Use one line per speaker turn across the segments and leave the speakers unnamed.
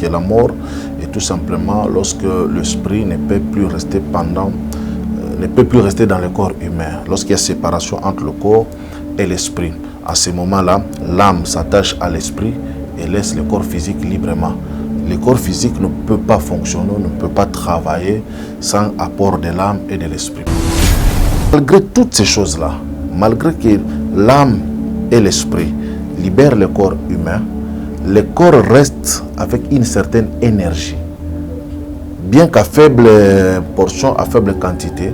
que la mort est tout simplement lorsque l'esprit ne peut plus rester dans le corps humain. Lorsqu'il y a séparation entre le corps et l'esprit. À ce moment-là, l'âme s'attache à l'esprit et laisse le corps physique librement. Le corps physique ne peut pas fonctionner, ne peut pas travailler sans apport de l'âme et de l'esprit. Malgré toutes ces choses-là, malgré que l'âme et l'esprit libèrent le corps humain, le corps reste avec une certaine énergie. Bien qu'à faible portion, à faible quantité,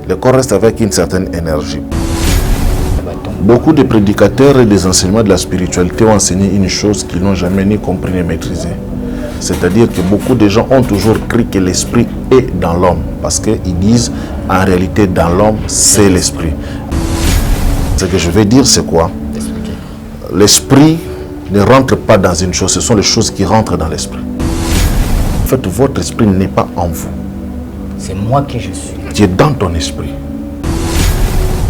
le corps reste avec une certaine énergie. Beaucoup de prédicateurs et des enseignements de la spiritualité ont enseigné une chose qu'ils n'ont jamais ni compris ni maîtrisé. C'est-à-dire que beaucoup de gens ont toujours cru que l'esprit est dans l'homme. Parce qu'ils disent, en réalité, dans l'homme, c'est l'esprit. Ce que je veux dire, c'est quoi? L'esprit ne rentre pas dans une chose, ce sont les choses qui rentrent dans l'esprit. En fait, votre esprit n'est pas en vous.
C'est moi qui je suis.
Tu es dans ton esprit.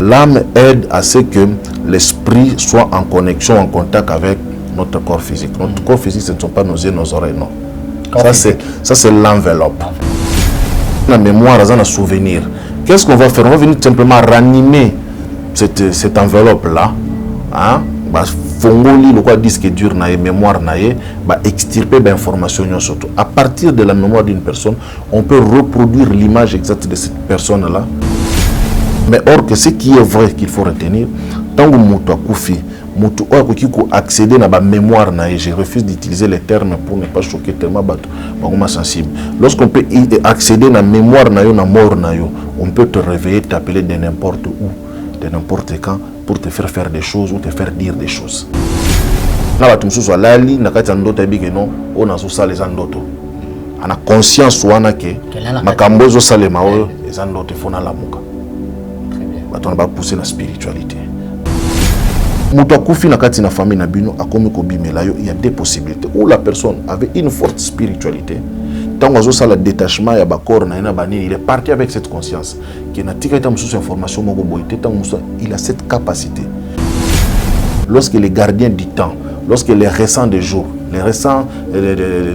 L'âme aide à ce que l'esprit soit en connexion, en contact avec notre corps physique. Notre corps physique, ce ne sont pas nos yeux, nos oreilles, non. Ça, c'est l'enveloppe. La mémoire, un souvenir. Qu'est-ce qu'on va faire? On va venir simplement ranimer cette enveloppe-là. Hein? Fongoli, le quoi disque dur, mémoire, extirper l'information. Surtout. À partir de la mémoire d'une personne, on peut reproduire l'image exacte de cette personne-là. Mais or que ce qui est vrai qu'il faut retenir, tant que Moutou a koufi, Moutou a accéder à la mémoire, je refuse d'utiliser les termes pour ne pas choquer tellement sensible. Lorsqu'on peut accéder à la mémoire, on peut te réveiller, t'appeler de n'importe où, de n'importe quand, pour te faire des choses ou te faire dire des choses. Là, tu me souviens, là, on a sous les andoto. On a conscience que ma cambozo salema les andoto font la mouka. On va pousser la spiritualité. Il y a des possibilités où la personne avait une forte spiritualité. Tant que le détachement il est parti avec cette conscience. Il a cette capacité. Lorsque les gardiens du temps, lorsque les récents des jours, les récents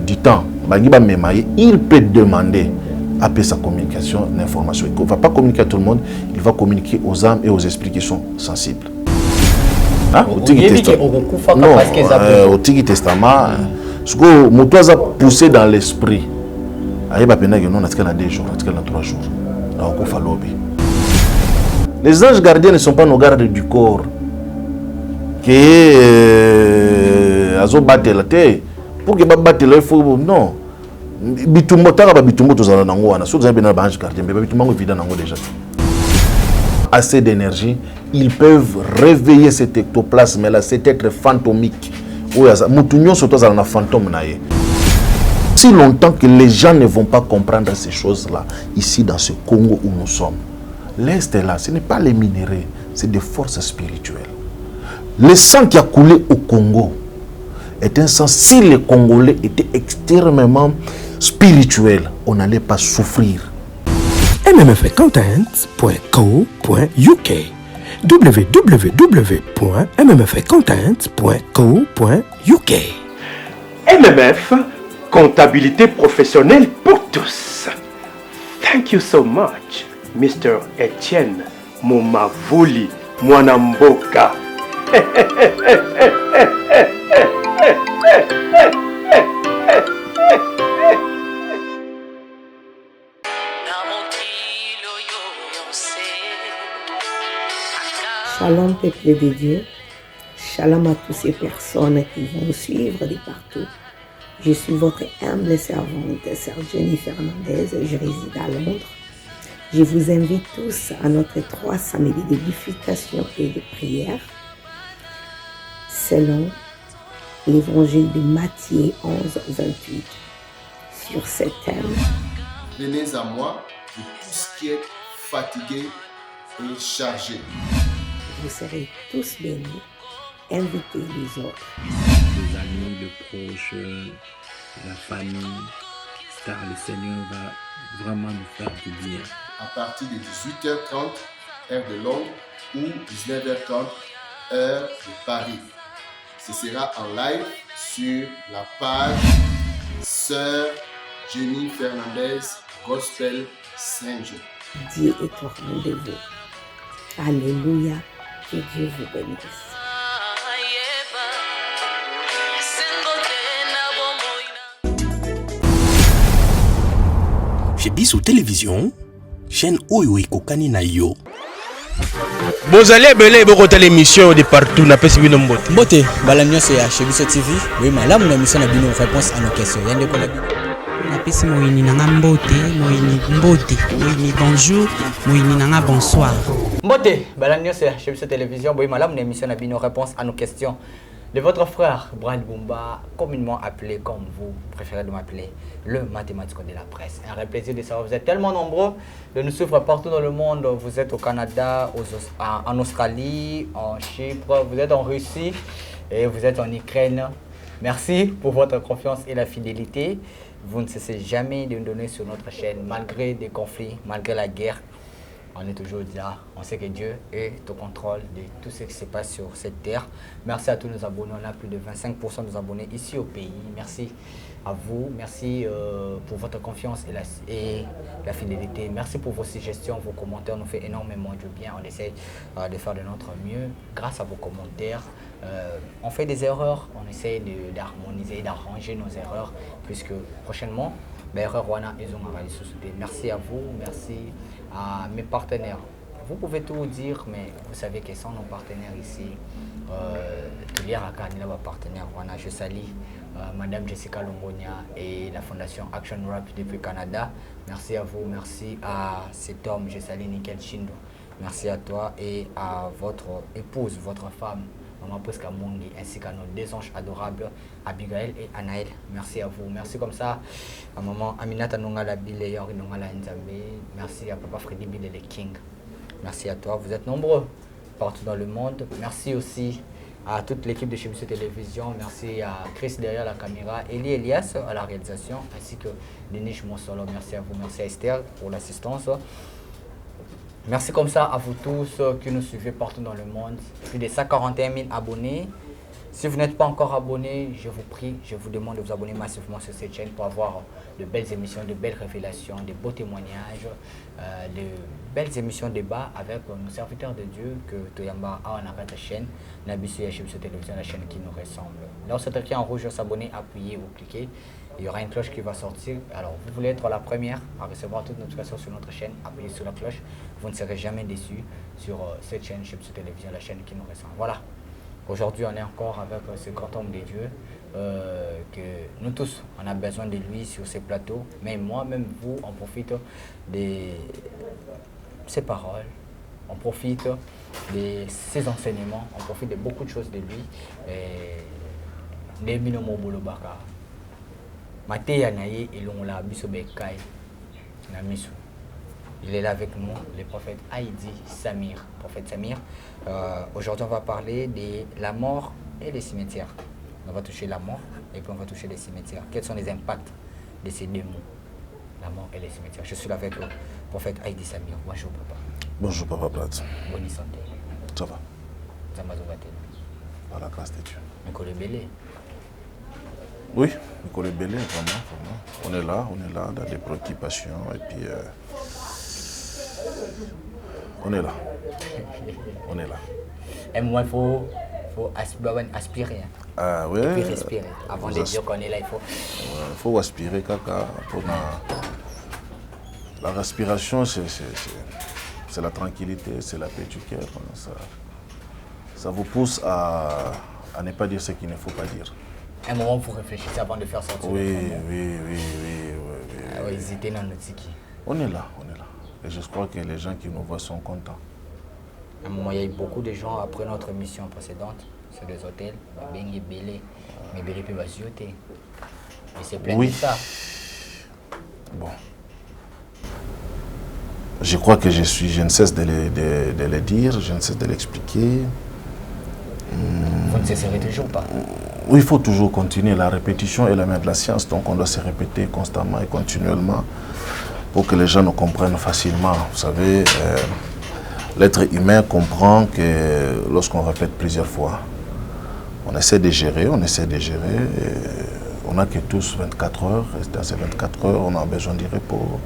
du temps, il peut demander après sa communication l'information. Il ne va pas communiquer à tout le monde, il va communiquer aux âmes et aux esprits qui sont sensibles. Au Tigi Testament, ce que Moutoise a poussé dans l'esprit, il va pénétrer non, il y a 2 jours, il y a 3 jours. Les anges gardiens ne sont pas nos gardes du corps. Pour que il faut non. Bitumbo taka bitumbo tozala nango wana so zabe na bange gardien mais bitumbo évident nango déjà assez d'énergie, ils peuvent réveiller cet ectoplasme là, cet être fantomique. Mutunyo surtout ça na fantôme naie. Si longtemps que les gens ne vont pas comprendre ces choses là ici dans ce Congo où nous sommes. L'Est est là, ce n'est pas les minéraux, c'est des forces spirituelles. Le sang qui a coulé au Congo est un sang, si les Congolais étaient extrêmement spirituels, on n'allait pas souffrir.
mmfcontent.co.uk www.mmfcontent.co.uk
MMF, comptabilité professionnelle pour tous. Thank you so much, Mr. Etienne Momavuli Mwanamboka.
Shalom peuple de Dieu, shalom à toutes ces personnes qui vont nous suivre de partout. Je suis votre humble servante, sœur Jenny Fernandez, je réside à Londres. Je vous invite tous à notre 3 samedis d'édification et de prière selon l'évangile de Matthieu 11, 28 sur ce thème.
Venez à moi, de tout ce qui est fatigué et chargé.
Vous serez tous bénis, invitez les autres.
Les amis, les proches, la famille, car le Seigneur va vraiment nous faire du bien.
À partir de 18h30, heure de Londres, ou 19h30, heure de Paris. Ce sera en live sur la page Sœur Jenny Fernandez, Gospel Saint-Jean.
Dieu est au rendez-vous. Alléluia. Que Dieu vous bénisse.
Chez Bissou Télévision, chaîne Oyo Kokani na yo.
Bozali ebele bokota l'émission de partout na pesi bino mbote.
Mbote, balamio c'est à chez Bissou TV. Oui, malamu na mission na bino réponse à nos questions. Yande ko la bino.
Na pesi moyini nanga mbote, moyini mbote, moyini bonjour, moyini nanga bonsoir.
Mbote, balamio c'est à chez Bissou Télévision. Oui, malamu na mission na bino réponse à nos questions. De votre frère, Brad Bumba, communément appelé comme vous préférez de m'appeler, le mathématicien de la presse. Un vrai plaisir de savoir, vous êtes tellement nombreux de nous suivre partout dans le monde. Vous êtes au Canada, en Australie, en Chypre, vous êtes en Russie et vous êtes en Ukraine. Merci pour votre confiance et la fidélité. Vous ne cessez jamais de nous donner sur notre chaîne, malgré des conflits, malgré la guerre. On est toujours là, on sait que Dieu est au contrôle de tout ce qui se passe sur cette terre. Merci à tous nos abonnés, on a plus de 25% de nos abonnés ici au pays. Merci à vous, merci pour votre confiance et la fidélité. Merci pour vos suggestions, vos commentaires, nous fait énormément du bien. On essaie de faire de notre mieux grâce à vos commentaires. On fait des erreurs, on essaie d'harmoniser, d'arranger nos erreurs, puisque prochainement, merci à vous, merci à mes partenaires. Vous pouvez tout dire, mais vous savez que sans nos partenaires ici, je salue Madame Jessica Longonia et la Fondation Action Rap depuis Canada. Merci à vous, merci à cet homme, je salue Nickel Chindo. Merci à toi et à votre épouse, votre femme, Maman Posca Mundi, ainsi qu'à nos deux anges adorables, Abigail et Anaël. Merci à vous. Merci comme ça à Maman Aminata Nongala Bile Yor Nongala Nzambe. Merci à Papa Freddy Bile le King. Merci à toi. Vous êtes nombreux partout dans le monde. Merci aussi à toute l'équipe de chez Bissou Télévision. Merci à Chris derrière la caméra, Eli Elias à la réalisation, ainsi que Denis Monsolo. Merci à vous. Merci à Esther pour l'assistance. Merci comme ça à vous tous qui nous suivez partout dans le monde. Plus de 141 000 abonnés. Si vous n'êtes pas encore abonné, je vous prie, je vous demande de vous abonner massivement sur cette chaîne pour avoir de belles émissions, de belles révélations, de beaux témoignages, de belles émissions de débat avec nos serviteurs de Dieu que Toyamba a en arrêt de chaîne. Nabisu et Bissou Télévision, la chaîne qui nous ressemble. Là, c'est écrit en rouge, s'abonner, appuyez ou cliquez. Il y aura une cloche qui va sortir. Alors, vous voulez être la première à recevoir toutes nos notifications sur notre chaîne, appuyez sur la cloche. Vous ne serez jamais déçus sur cette chaîne, chez Bissou Télévision, la chaîne qui nous ressemble. Voilà. Aujourd'hui, on est encore avec ce grand homme de Dieu, que nous tous, on a besoin de lui sur ces plateaux. Mais moi, même vous, on profite de ses paroles, on profite de ses enseignements, on profite de beaucoup de choses de lui. Il est là avec nous, le prophète Heidi Samir. Prophète Samir. Aujourd'hui, on va parler de la mort et les cimetières. On va toucher la mort et puis on va toucher les cimetières. Quels sont les impacts de ces deux mots, la mort et les cimetières? Je suis là avec le prophète Heidi Samir. Bonjour, papa.
Bonjour, papa Plate.
Bonne santé.
Ça va.
Zamazobate.
Par la grâce de Dieu.
Nicole Bélé.
Oui, Nicole Bélé, vraiment, vraiment. On est là dans des préoccupations et puis on est là. On est là.
Et moi, il faut aspirer.
Ah oui.
Et puis respirer. Avant de dire qu'on est là, il
faut aspirer, caca. La respiration, c'est la tranquillité, c'est la paix du cœur. Ça vous pousse à ne pas dire ce qu'il ne faut pas dire.
Un moment pour réfléchir avant de faire sortir.
Oui.
Hésiter dans notre psyché.
On est là. Et je crois que les gens qui nous voient sont contents.
À un moment, il y a eu beaucoup de gens après notre mission précédente sur des hôtels. Mais Bélé peut basioter. Et c'est plein de ça.
Bon. Je crois que je ne cesse de le dire, je ne cesse de l'expliquer.
Vous ne cesserez toujours pas.
Oui, il faut toujours continuer. La répétition est la mère de la science, donc on doit se répéter constamment et continuellement pour que les gens nous comprennent facilement. Vous savez, l'être humain comprend que lorsqu'on répète plusieurs fois, on essaie de gérer, et on n'a que tous 24 heures. Et dans ces 24 heures, on a besoin du repos.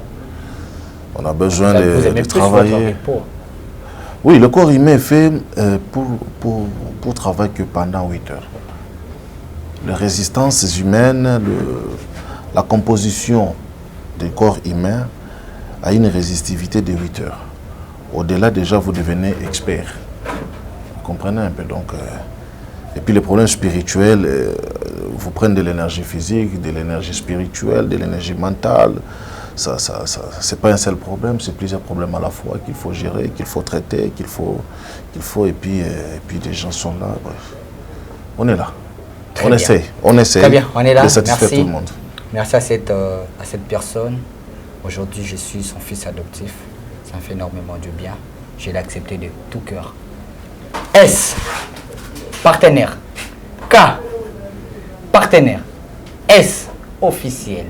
On a besoin de travailler. Oui, le corps humain est fait pour travailler que pendant 8 heures. Les résistances humaines, la composition du corps humain a une résistivité de 8 heures. Au-delà, déjà, vous devenez expert. Vous comprenez un peu donc. Et puis les problèmes spirituels, vous prenez de l'énergie physique, de l'énergie spirituelle, de l'énergie mentale. Ça c'est pas un seul problème, c'est plusieurs problèmes à la fois qu'il faut gérer, qu'il faut traiter, et puis des gens sont là. Bref. On est là. On essaie.
Très bien, on est là.
De satisfaire tout le monde.
Merci à cette personne. Aujourd'hui, je suis son fils adoptif. Ça me fait énormément du bien. Je l'ai accepté de tout cœur. S, partenaire. K, partenaire. S, officiel.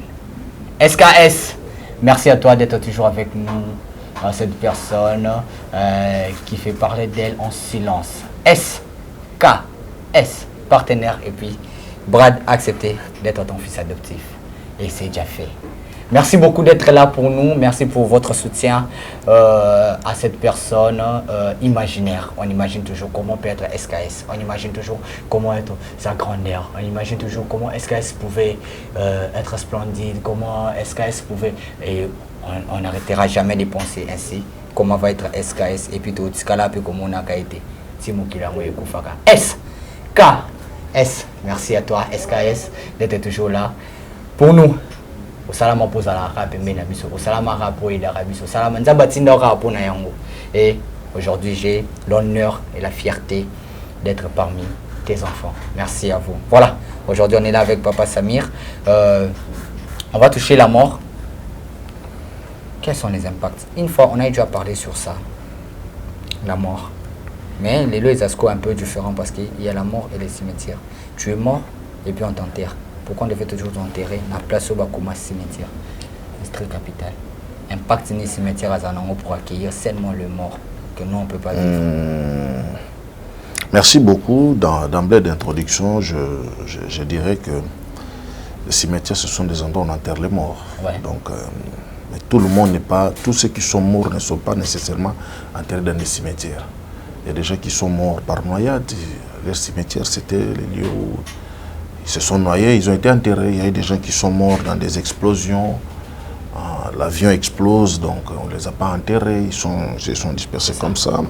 SKS, merci à toi d'être toujours avec nous. Cette personne qui fait parler d'elle en silence. S, K, S, partenaire. Et puis, Brad, accepté d'être ton fils adoptif. Et c'est déjà fait. Merci beaucoup d'être là pour nous. Merci pour votre soutien à cette personne imaginaire. On imagine toujours comment peut être SKS. On imagine toujours comment être sa grandeur. On imagine toujours comment SKS pouvait être splendide. Comment SKS pouvait... Et on n'arrêtera jamais de penser ainsi. Comment va être SKS. Et puis tout ce cas-là, puis comment on a été. S, K, S. Merci à toi, SKS, d'être toujours là pour nous. Et aujourd'hui, j'ai l'honneur et la fierté d'être parmi tes enfants. Merci à vous. Voilà, aujourd'hui, on est là avec Papa Samir. On va toucher la mort. Quels sont les impacts? Une fois, on a déjà parlé sur ça, la mort. Mais les deux sont un peu différents parce qu'il y a la mort et les cimetières. Tu es mort et puis on t'enterre. Pourquoi on devait toujours t'enterrer dans la place où on a cimetière? C'est très capital. Impact ni cimetière à Zanango pour accueillir seulement le mort que nous on ne peut pas vivre.
Merci beaucoup. D'emblée d'introduction, je dirais que les cimetières, ce sont des endroits où on enterre les morts.
Ouais.
Donc, mais tout le monde n'est pas, tous ceux qui sont morts ne sont pas nécessairement enterrés dans des cimetières. Il y a des gens qui sont morts par noyade. Les cimetières, c'était les lieux où ils se sont noyés, ils ont été enterrés. Il y a des gens qui sont morts dans des explosions. L'avion explose, donc on ne les a pas enterrés, ils sont dispersés comme ça.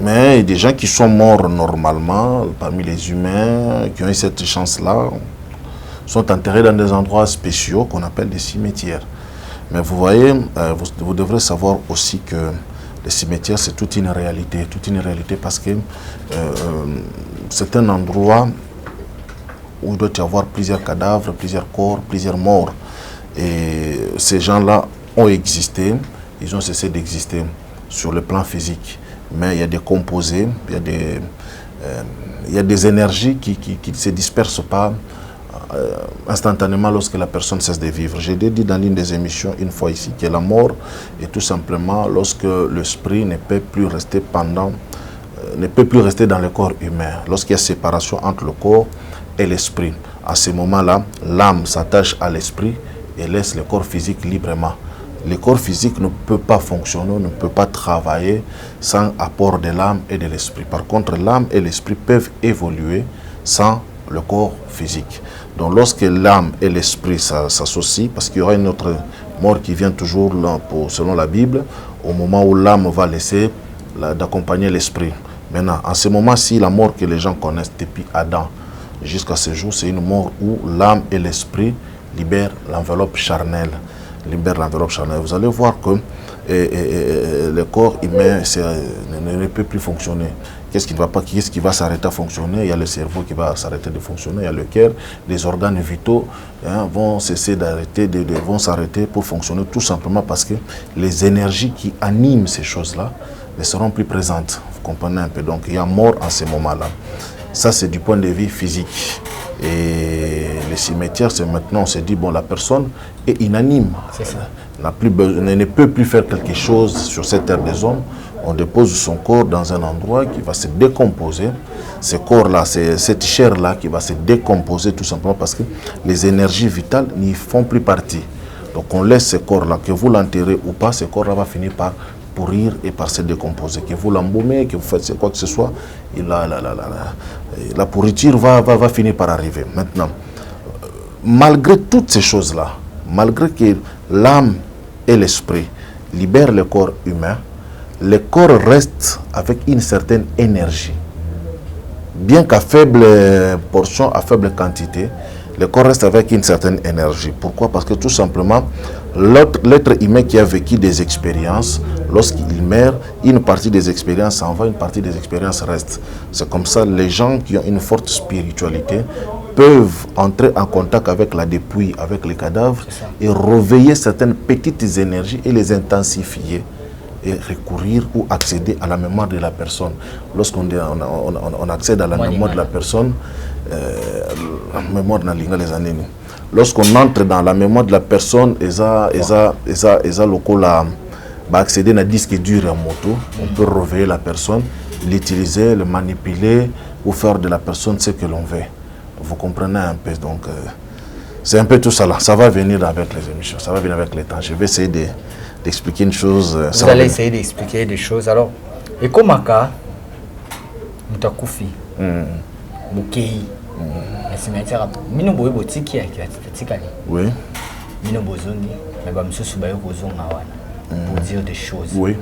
Mais il y a des gens qui sont morts normalement, parmi les humains, qui ont eu cette chance-là, sont enterrés dans des endroits spéciaux qu'on appelle des cimetières. Mais vous voyez, vous devrez savoir aussi que les cimetières, c'est toute une réalité parce que c'est un endroit où il doit y avoir plusieurs cadavres, plusieurs corps, plusieurs morts. Et ces gens-là ont existé, ils ont cessé d'exister sur le plan physique. Mais il y a des composés, il y a des énergies qui ne se dispersent pas instantanément lorsque la personne cesse de vivre. J'ai dit dans l'une des émissions une fois ici que la mort est tout simplement lorsque l'esprit ne peut plus rester dans le corps humain. Lorsqu'il y a séparation entre le corps et l'esprit. À ce moment-là, l'âme s'attache à l'esprit et laisse le corps physique librement. Le corps physique ne peut pas fonctionner, ne peut pas travailler sans apport de l'âme et de l'esprit. Par contre, l'âme et l'esprit peuvent évoluer sans le corps physique. Donc lorsque l'âme et l'esprit s'associent, parce qu'il y aura une autre mort qui vient toujours là, selon la Bible, au moment où l'âme va laisser d'accompagner l'esprit. Maintenant, en ce moment-ci, la mort que les gens connaissent depuis Adam jusqu'à ce jour, c'est une mort où l'âme et l'esprit libèrent l'enveloppe charnelle. Vous allez voir que le corps humain ne peut plus fonctionner. Qu'est-ce qui ne va pas, qu'est-ce qui va s'arrêter à fonctionner? Il y a le cerveau qui va s'arrêter de fonctionner, il y a le cœur, les organes vitaux vont cesser d'arrêter, vont s'arrêter pour fonctionner tout simplement parce que les énergies qui animent ces choses-là ne seront plus présentes. Vous comprenez un peu? Donc il y a mort en ce moment-là. Ça, c'est du point de vue physique. Et les cimetières, c'est maintenant, on se dit, bon, la personne est inanime.
C'est ça.
Ne peut plus faire quelque chose sur cette terre des hommes. On dépose son corps dans un endroit qui va se décomposer. Ce corps-là, c'est cette chair-là qui va se décomposer tout simplement parce que les énergies vitales n'y font plus partie. Donc on laisse ce corps-là, que vous l'enterrez ou pas, ce corps-là va finir par pourrir et par se décomposer. Que vous l'embaumez, que vous faites quoi que ce soit, et la pourriture va finir par arriver. Maintenant, malgré toutes ces choses-là, malgré que l'âme et l'esprit libèrent le corps humain, le corps reste avec une certaine énergie. Bien qu'à faible portion, à faible quantité, le corps reste avec une certaine énergie. Pourquoi? Parce que tout simplement, l'être humain qui a vécu des expériences, lorsqu'il meurt, une partie des expériences s'en va, une partie des expériences reste. C'est comme ça, les gens qui ont une forte spiritualité peuvent entrer en contact avec la dépouille, avec les cadavres, et réveiller certaines petites énergies et les intensifier et recourir ou accéder à la mémoire de la personne. Lorsqu'on on accède à la mémoire de la personne, la mémoire de les années. Lorsqu'on entre dans la mémoire de la personne, accéder à un disque dur en moto, on peut réveiller la personne, l'utiliser, le manipuler ou faire de la personne ce que l'on veut. Vous comprenez un peu, donc c'est un peu tout ça là. Ça va venir avec les émissions, ça va venir avec le temps. Je vais essayer d'expliquer une chose.
Vous allez essayer d'expliquer des choses. Alors, et comme Aka, Moutakoufi, Moukei, Mino Boy Botiki,
oui.
Mino Bozoni, mais Bamsou Soubayo Bozon Nawana, pour dire des choses.
Oui.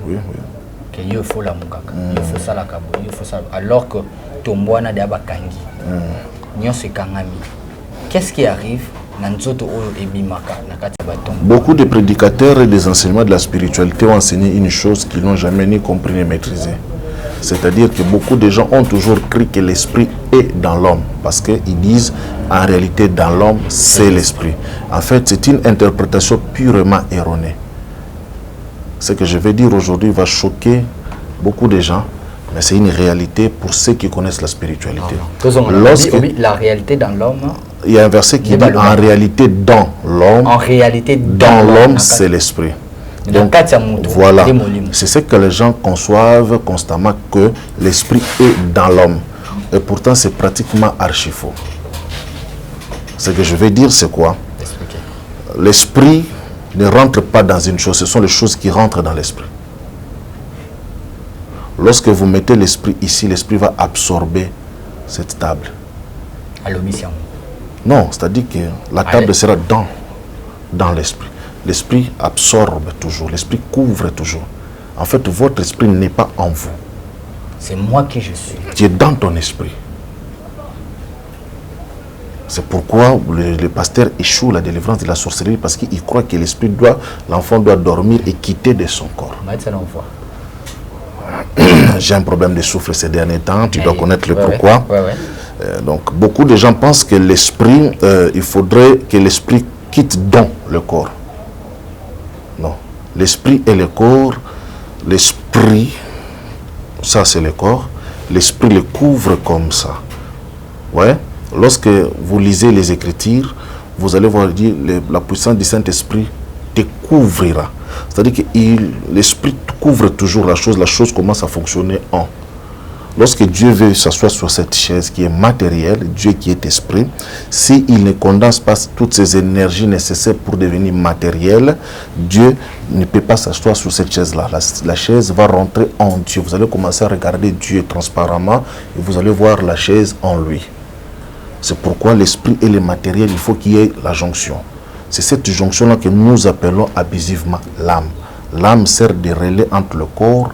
Il faut la Moukaka, il faut ça la Kabo, il faut ça. Alors que Tombouana de Abakangi, Nyonse Kangami, qu'est-ce qui arrive?
Beaucoup de prédicateurs et des enseignements de la spiritualité ont enseigné une chose qu'ils n'ont jamais ni compris ni maîtrisé. C'est-à-dire que beaucoup de gens ont toujours cru que l'esprit est dans l'homme. Parce qu'ils disent, en réalité, dans l'homme, c'est l'esprit. En fait, c'est une interprétation purement erronée. Ce que je vais dire aujourd'hui va choquer beaucoup de gens. Mais c'est une réalité pour ceux qui connaissent la spiritualité.
La réalité dans l'homme.
Il y a un verset qui dit en réalité dans l'homme.
En réalité
dans l'homme, c'est l'esprit. Donc voilà, c'est ce que les gens conçoivent constamment, que l'esprit est dans l'homme. Et pourtant c'est pratiquement archi faux. Ce que je vais dire, c'est quoi? L'esprit ne rentre pas dans une chose, ce sont les choses qui rentrent dans l'esprit. Lorsque vous mettez l'esprit ici, l'esprit va absorber cette table.
À l'omission.
Non, c'est-à-dire que la table sera dans l'esprit. L'esprit absorbe toujours, l'esprit couvre toujours. En fait, votre esprit n'est pas en vous.
C'est moi qui je suis.
Tu es dans ton esprit. C'est pourquoi le pasteur échoue la délivrance de la sorcellerie, parce qu'il croit que l'enfant doit dormir et quitter de son corps. J'ai un problème de souffle ces derniers temps, tu dois connaître le pourquoi. Donc beaucoup de gens pensent que l'esprit, il faudrait que l'esprit quitte dans le corps. Non, l'esprit et le corps, l'esprit, ça c'est le corps, l'esprit le couvre comme ça. Ouais. Lorsque vous lisez les Écritures, vous allez voir dire la puissance du Saint-Esprit te couvrira. C'est-à-dire que l'esprit couvre toujours la chose commence à fonctionner en. Lorsque Dieu veut s'asseoir sur cette chaise qui est matérielle, Dieu qui est esprit, s'il ne condense pas toutes ces énergies nécessaires pour devenir matérielle, Dieu ne peut pas s'asseoir sur cette chaise-là. La chaise va rentrer en Dieu. Vous allez commencer à regarder Dieu transparentement et vous allez voir la chaise en lui. C'est pourquoi l'esprit et le matériel, il faut qu'il y ait la jonction. C'est cette jonction-là que nous appelons abusivement l'âme. L'âme sert de relais entre le corps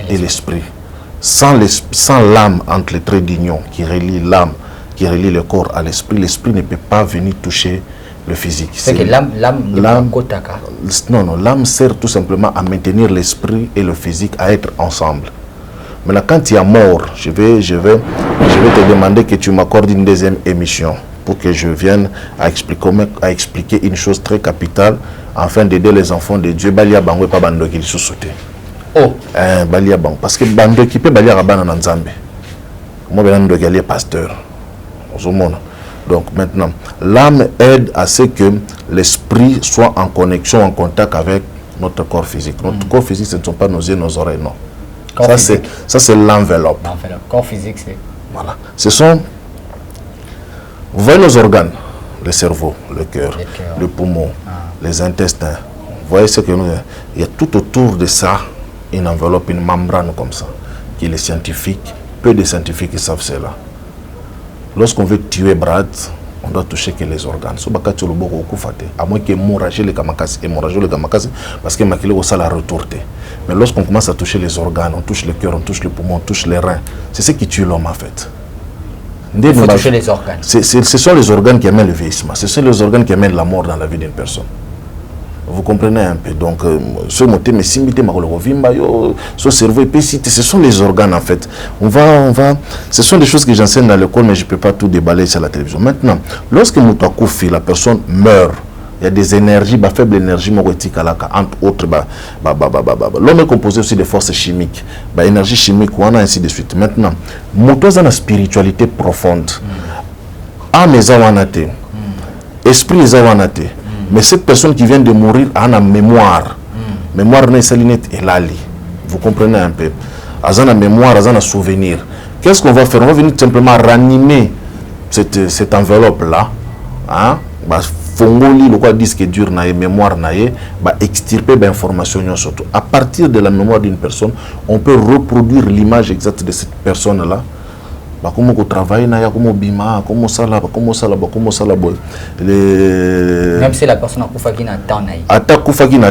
et l'esprit. Sans l'âme entre les traits d'union qui relie l'âme, qui relie le corps à l'esprit, l'esprit ne peut pas venir toucher le physique.
C'est que l'âme
non, l'âme sert tout simplement à maintenir l'esprit et le physique à être ensemble. Maintenant, quand tu es mort, je vais te demander que tu m'accordes une deuxième émission pour que je vienne à expliquer une chose très capitale afin d'aider les enfants de Dieu. Balia bango et pas bando qui sont sautés.
Oh,
balia bango parce que bando qui peut balia rabana dans Nzambe. Moi ben ndo galier pasteur. Donc maintenant, l'âme aide à ce que l'esprit soit en connexion, en contact avec notre corps physique. Notre corps physique, ce ne sont pas nos yeux, nos oreilles, non. Ça, c'est l'enveloppe.
Corps physique, c'est...
Voilà. Ce sont... Vous voyez nos organes, le cerveau, le cœur, le poumon, les intestins. Vous voyez ce que nous... Il y a tout autour de ça une enveloppe, une membrane comme ça, qui est les scientifiques. Peu de scientifiques qui savent cela. Lorsqu'on veut tuer Brad, on doit toucher que les organes. À moins qu'il hémorragie les kamakasi, parce que makilo ça la retourné. Mais lorsqu'on commence à toucher les organes, on touche le cœur, on touche le poumon, on touche les reins. C'est ce qui tue l'homme en fait.
Il faut toucher les organes.
Ce sont les organes qui amènent le vieillissement. Ce sont les organes qui amènent la mort dans la vie d'une personne. Vous comprenez un peu. Donc, ce cerveau, ce sont les organes en fait. Ce sont des choses que j'enseigne dans l'école, mais je ne peux pas tout déballer sur la télévision. Maintenant, lorsque la personne meurt, il y a des énergies, faible énergie, entre autres. L'homme est composé aussi de forces chimiques, énergie chimique, ainsi de suite. Maintenant, moto a une spiritualité profonde. Âme est awanate, esprit est awanate. Mais cette personne qui vient de mourir a une mémoire. Mémoire n'est salinette et lali. Vous comprenez un peu. Elle a une mémoire, elle a un souvenir. Qu'est-ce qu'on va faire? On va venir simplement ranimer cette enveloppe-là. Hein? Fongoli, le quoi disque dur, mémoire, extirper l'information. À partir de la mémoire d'une personne, on peut reproduire l'image exacte de cette personne-là. Comment on travaille, comment bima, comment ça là,
même si la personne a koufa qui
n'a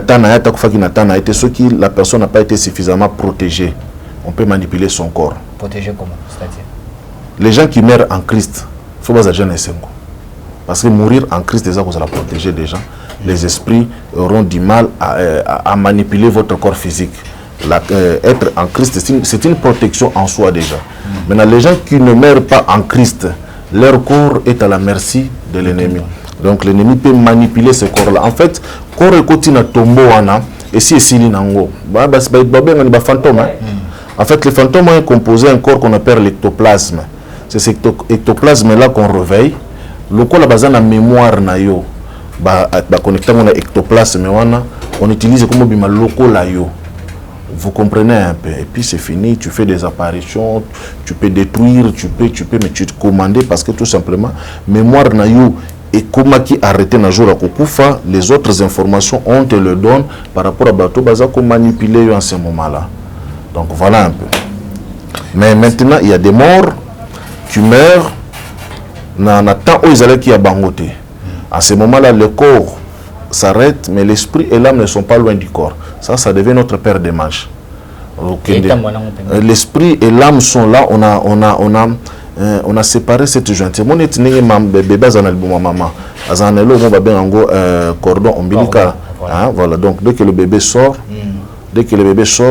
été ce qui la personne n'a pas été suffisamment protégée, on peut manipuler son corps.
Protéger comment? C'est-à-dire
les gens qui meurent en Christ, il faut pas parce que mourir en Christ déjà vous allez protéger des gens. Les esprits auront du mal à manipuler votre corps physique. Être en Christ, c'est une protection en soi déjà. Maintenant, les gens qui ne meurent pas en Christ, leur corps est à la merci de l'ennemi. Donc l'ennemi peut manipuler ce corps-là. En fait, corps est continu à tomber et si c'est nango. En fait, le fantôme est composé d'un corps qu'on appelle l'ectoplasme. C'est cet ectoplasme-là qu'on réveille. Le corps a la mémoire na yo. Connecté à l'ectoplasme, on utilise comme bima loco la yo. Vous comprenez un peu. Et puis c'est fini, tu fais des apparitions, tu peux détruire, tu peux, mais tu te commandes parce que tout simplement, mémoire na yo et comment qui arrêté na jour à Kokufa, les autres informations, on te le donne par rapport à Bato Baza qu'on manipuler en ce moment-là. Donc voilà un peu. Mais maintenant, il y a des morts, tu meurs, dans temps où ils allaient qui a bangoté. À ce moment-là, le corps s'arrête, mais l'esprit et l'âme ne sont pas loin du corps. Ça devient notre paire de manches. L'esprit et l'âme sont là. On a séparé cette jointe. Mon bébé cordon ombilical. Voilà. Donc dès que le bébé sort,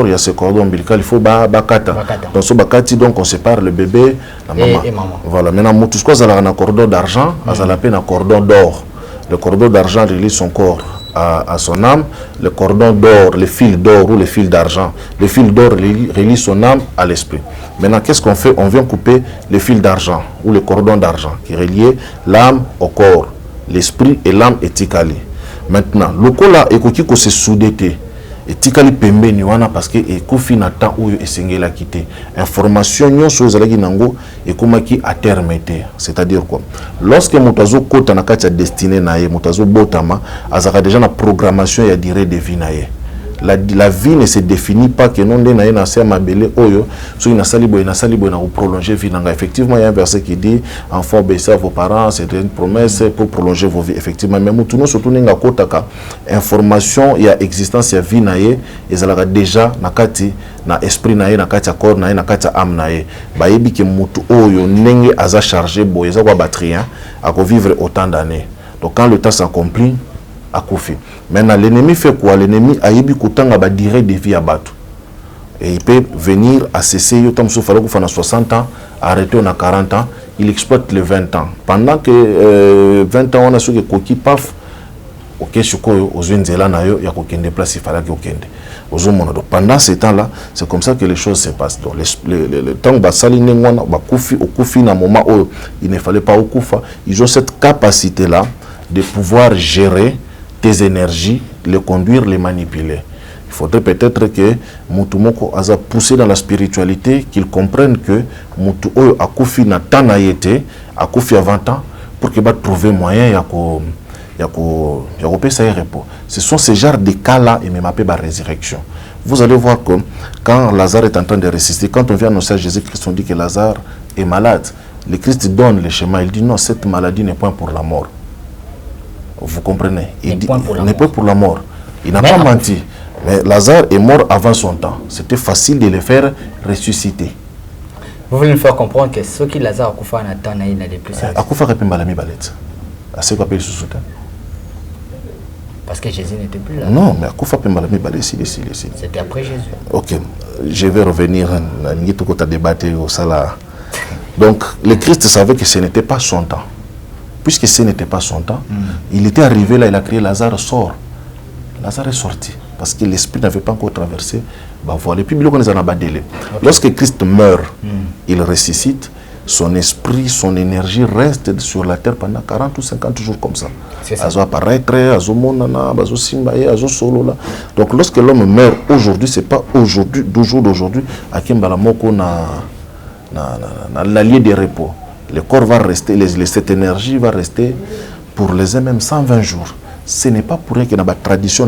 il y a ce cordon ombilical. Il faut bakata. Dans ce bakati, donc on sépare le bébé, la maman. Et maman. Voilà. Maintenant, tout ce qu'on a un cordon d'argent, on a un cordon d'or. Le cordon d'argent relie son corps à son âme. Le cordon d'or, le fil d'or ou le fil d'argent. Le fil d'or relie son âme à l'esprit. Maintenant, qu'est-ce qu'on fait? On vient couper le fil d'argent ou le cordon d'argent qui reliait l'âme au corps. L'esprit et l'âme est tikali. Maintenant, le cola est qui se soudété. Et tikali pembe ni wana parce que et kofi na temps où esengela quitter information nyonso ezalaki nango et komaki à terme été, c'est-à-dire quoi, lorsque motazo kota na kati ya destiné na ye motazo botama azaka déjà na programmation ya durée de vie na ye. La vie ne se définit pas que non na ye na se mabele oyo so ina salibo na prolonger vie nanga. Effectivement, il y a un verset qui dit enfants obéissez à vos parents, c'est une promesse pour prolonger vos vies. Effectivement, mais mutuno surtout ninga kotaka information ya existence ya vie na ye ezalaka déjà na kati na esprit na ye na kati ya corps na ye na kati ya âme na ye. Bayebi ke mutu oyo ndenge aza chargé boye za kwa batterie à vivre autant d'années. Donc quand le temps s'accomplit à Koufi. Maintenant, l'ennemi fait quoi? L'ennemi a eu la durée de vie à battre. Et il peut venir à cesser, il a 60 ans, arrêter on a 40 ans, il exploite les 20 ans. Pendant que 20 ans, on a su que Koki paf, ok, aux Zunzela, il y a aucun déplace, il fallait qu'il y ait. Donc pendant ce temps-là, c'est comme ça que les choses se passent. Donc le temps où il ne fallait pas au Koufa, ils ont cette capacité-là de pouvoir gérer tes énergies, les conduire, les manipuler. Il faudrait peut-être que Moutoumoko a poussé dans la spiritualité, qu'il comprenne que Moutou a koufi na tanayete, a koufi à 20 ans, pour qu'il va trouver moyen de repos. Ce sont ces genres de cas-là et même appelé la résurrection. Vous allez voir que quand Lazare est en train de résister, quand on vient annoncer à Jésus-Christ, on dit que Lazare est malade. Le Christ donne le schéma, il dit non, cette maladie n'est point pour la mort. Vous comprenez? Il dit n'est pas pour la mort. Il n'a pas menti. Mais Lazare est mort avant son temps. C'était facile de le faire ressusciter.
Vous voulez nous faire comprendre que ceux qui Lazare Akoufa n'attendent pas les plus sérieux.
Akoufa répond balami balette. À ce qu'on appelle sous-soutien.
Parce que Jésus n'était plus là.
Non, mais Akoufa peut balami balette ici.
C'était après Jésus.
Ok, je vais revenir à notre débat au Salah. Donc, le Christ savait que ce n'était pas son temps. Puisque ce n'était pas son temps, il était arrivé là, il a crié Lazare sort. Lazare est sorti. Parce que l'esprit n'avait pas encore traversé. Bah voilà. Et puis, lorsque Christ meurt, il ressuscite, son esprit, son énergie reste sur la terre pendant 40 ou 50 jours comme ça. Azo apparaître, azo monana, azo simbaye, azo solo là. Donc, lorsque l'homme meurt aujourd'hui, c'est pas aujourd'hui, d'aujourd'hui, à Kimbalamoko l'allié de repos. Le corps va rester, cette énergie va rester pour les mêmes 120 jours. Ce n'est pas pour rien que dans la tradition